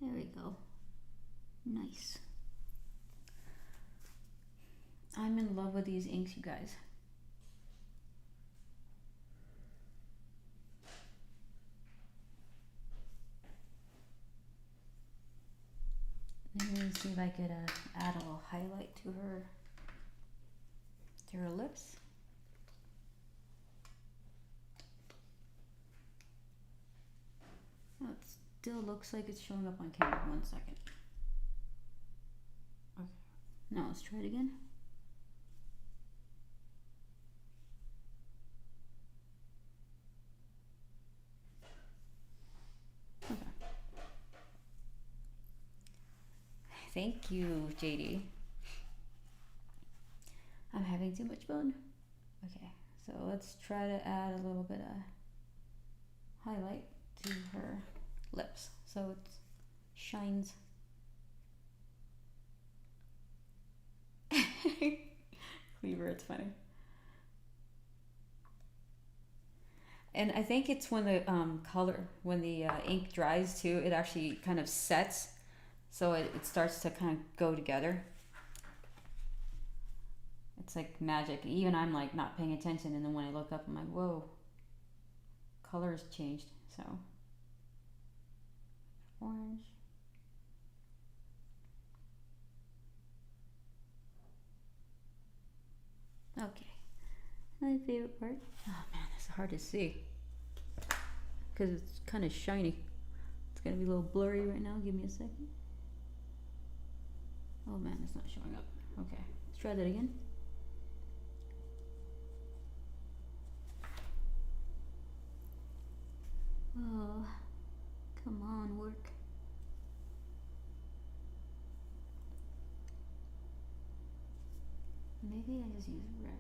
Speaker 1: There we go. Nice. I'm in love with these inks, you guys. see if I could add a little highlight to her lips. Oh, it still looks like it's showing up on camera. 1 second. Okay. Now let's try it again. Okay. Thank you, JD. I'm having too much fun. Okay, so let's try to add a little bit of highlight to her lips so it shines. Cleaver, it's funny. And I think it's when the when the ink dries too, it actually kind of sets, so it starts to kind of go together. It's like magic. Even I'm like not paying attention, and then when I look up, I'm like, whoa, color's changed. So orange. Okay, my favorite part. Oh man, it's hard to see because it's kind of shiny. It's gonna be a little blurry right now. Give me a second. Oh man, it's not showing up. Okay, let's try that again. Oh, come on, work. Maybe I just use red.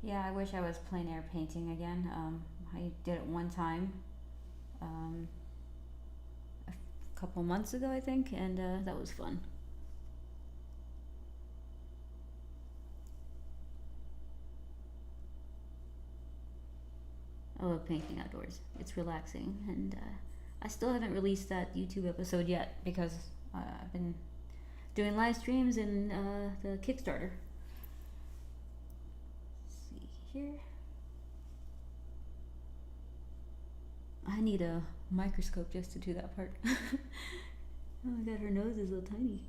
Speaker 1: Yeah, I wish I was plein air painting again. I did it one time, a couple months ago, I think, and that was fun. I love painting outdoors. It's relaxing, and I still haven't released that YouTube episode yet because I've been doing live streams and the Kickstarter. Here. I need a microscope just to do that part. Oh my god, her nose is so tiny.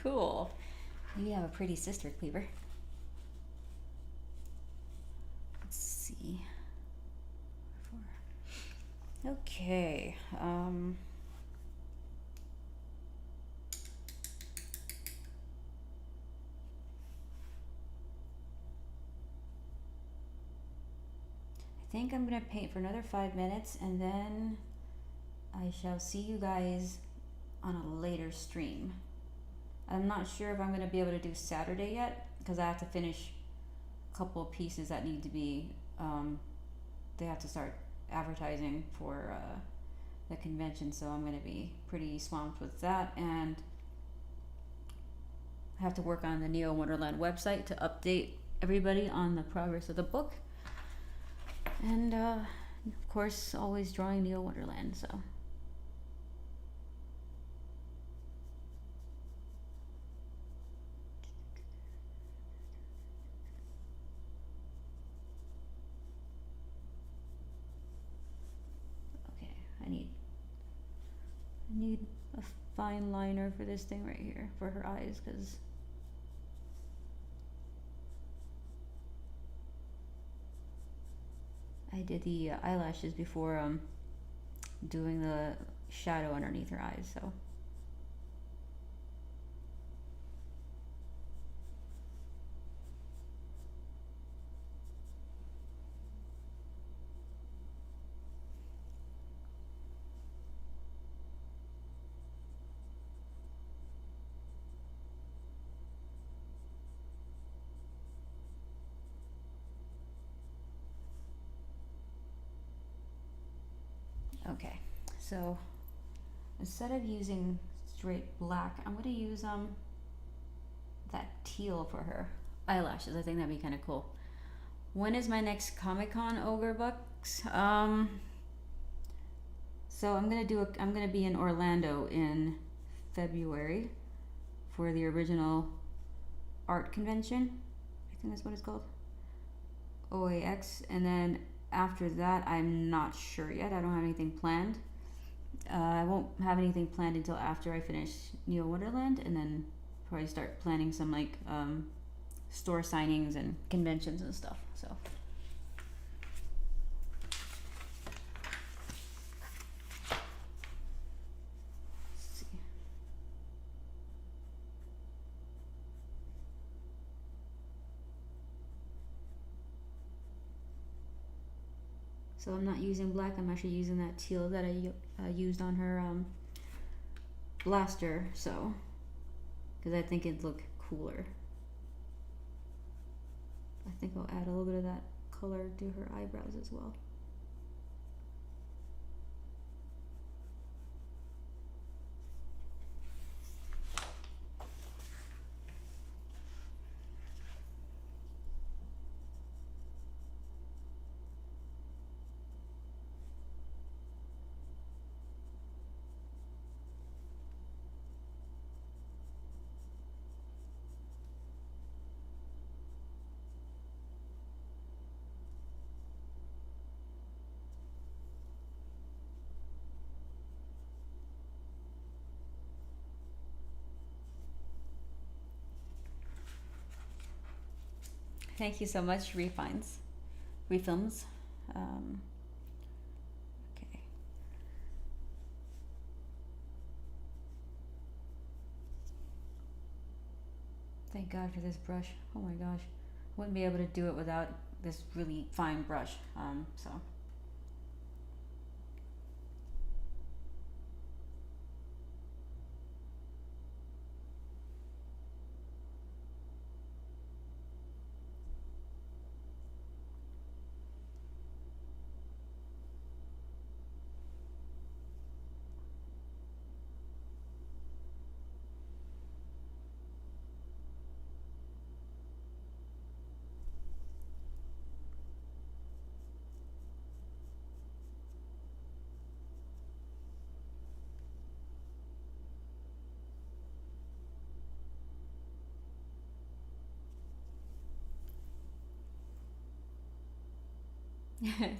Speaker 1: Cool. You have a pretty sister, Cleaver. Let's see. Okay. I think I'm gonna paint for another 5 minutes, and then I shall see you guys on a later stream. I'm not sure if I'm going to be able to do Saturday yet because I have to finish a couple of pieces that need to be, they have to start advertising for the convention, so I'm going to be pretty swamped with that. And I have to work on the Neo Wonderland website to update everybody on the progress of the book. And of course, always drawing Neo Wonderland, so. Okay, I need a fine liner for this thing right here for her eyes, because I did the eyelashes before doing the shadow underneath her eyes, so. Okay, so instead of using straight black, I'm gonna use that teal for her eyelashes. I think that'd be kind of cool. When is my next Comic-Con Ogre Books? So I'm gonna be in Orlando in February for the original art convention. I think that's what it's called. OAX, and then after that, I'm not sure yet. I don't have anything planned. I won't have anything planned until after I finish Neo Wonderland, and then probably start planning some like store signings and conventions and stuff. So. Let's see. So I'm not using black, I'm actually using that teal that I used on her blaster, so, because I think it'd look cooler. I think I'll add a little bit of that color to her eyebrows as well. Thank you so much, Refilms. Okay. Thank God for this brush. Oh my gosh. Wouldn't be able to do it without this really fine brush. So.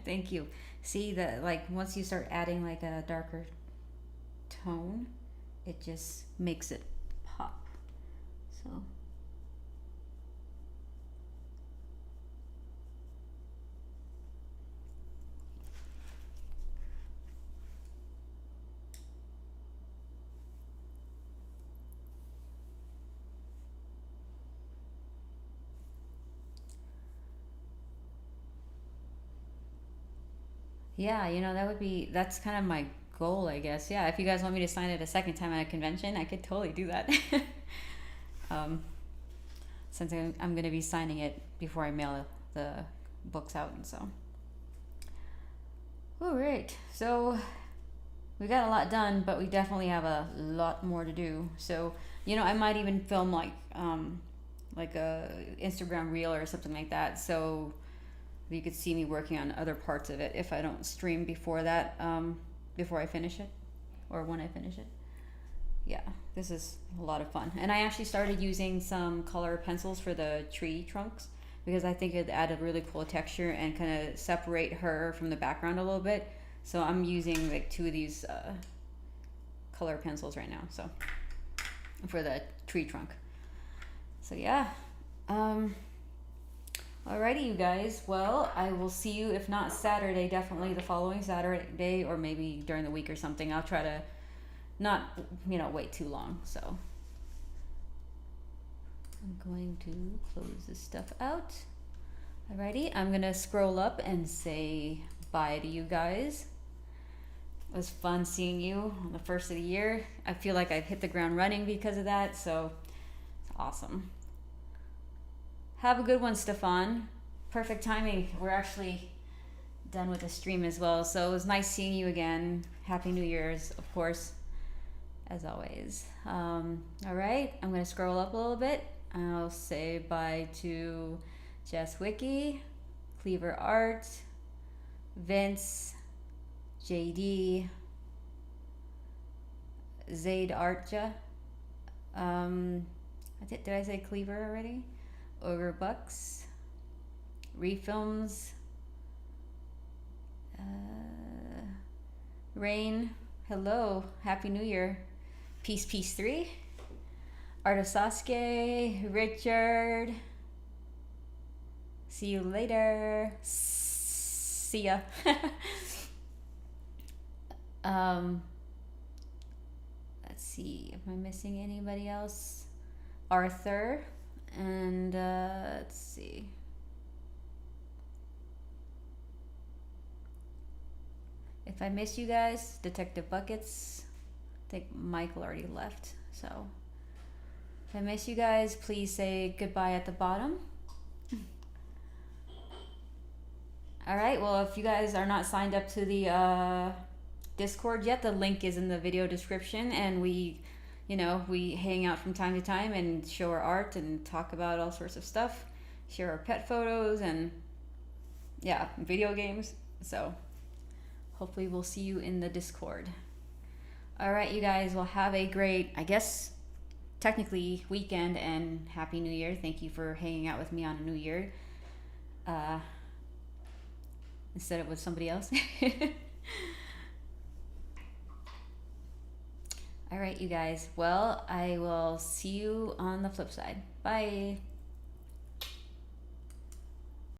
Speaker 1: Thank you. See that, like, once you start adding like a darker tone, it just makes it pop. So. Yeah, that's kind of my goal, I guess. Yeah, if you guys want me to sign it a second time at a convention, I could totally do that. um, since I'm going to be signing it before I mail the books out, and so. All right, so we got a lot done, but we definitely have a lot more to do. So, you know, I might even film like a Instagram reel or something like that. So you could see me working on other parts of it if I don't stream before that, before I finish it, or when I finish it. Yeah, this is a lot of fun. And I actually started using some color pencils for the tree trunks because I think it added really cool texture and kind of separate her from the background a little bit. So I'm using like 2 of these color pencils right now. So for the tree trunk. So yeah. Alrighty, you guys. Well, I will see you, if not Saturday, definitely the following Saturday, or maybe during the week or something. I'll try to not, you know, wait too long. So I'm going to close this stuff out. Alrighty, I'm gonna scroll up and say bye to you guys. It was fun seeing you on the first of the year. I feel like I've hit the ground running because of that, so it's awesome. Have a good one, Stefan. Perfect timing. We're actually done with the stream as well, so it was nice seeing you again. Happy New Year's, of course, as always. All right, I'm gonna scroll up a little bit. I'll say bye to Jess Wiki, Cleaver Art, Vince, JD, Zaid Artja. Did I say Cleaver already? Ogre Bucks, Refilms, Rain, hello, Happy New Year, Peace 3, Art of Sasuke, Richard, see you later, see ya. Let's see, am I missing anybody else? Arthur, and let's see. If I miss you guys, Detective Buckets. I think Michael already left. So if I miss you guys, please say goodbye at the bottom. All right. Well, if you guys are not signed up to the Discord yet, the link is in the video description, and we hang out from time to time and show our art and talk about all sorts of stuff, share our pet photos, and yeah, video games. So hopefully we'll see you in the Discord. All right, you guys will have a great, I guess, technically weekend, and Happy New Year. Thank you for hanging out with me on a New Year. Instead of with somebody else. All right, you guys. Well, I will see you on the flip side. Bye.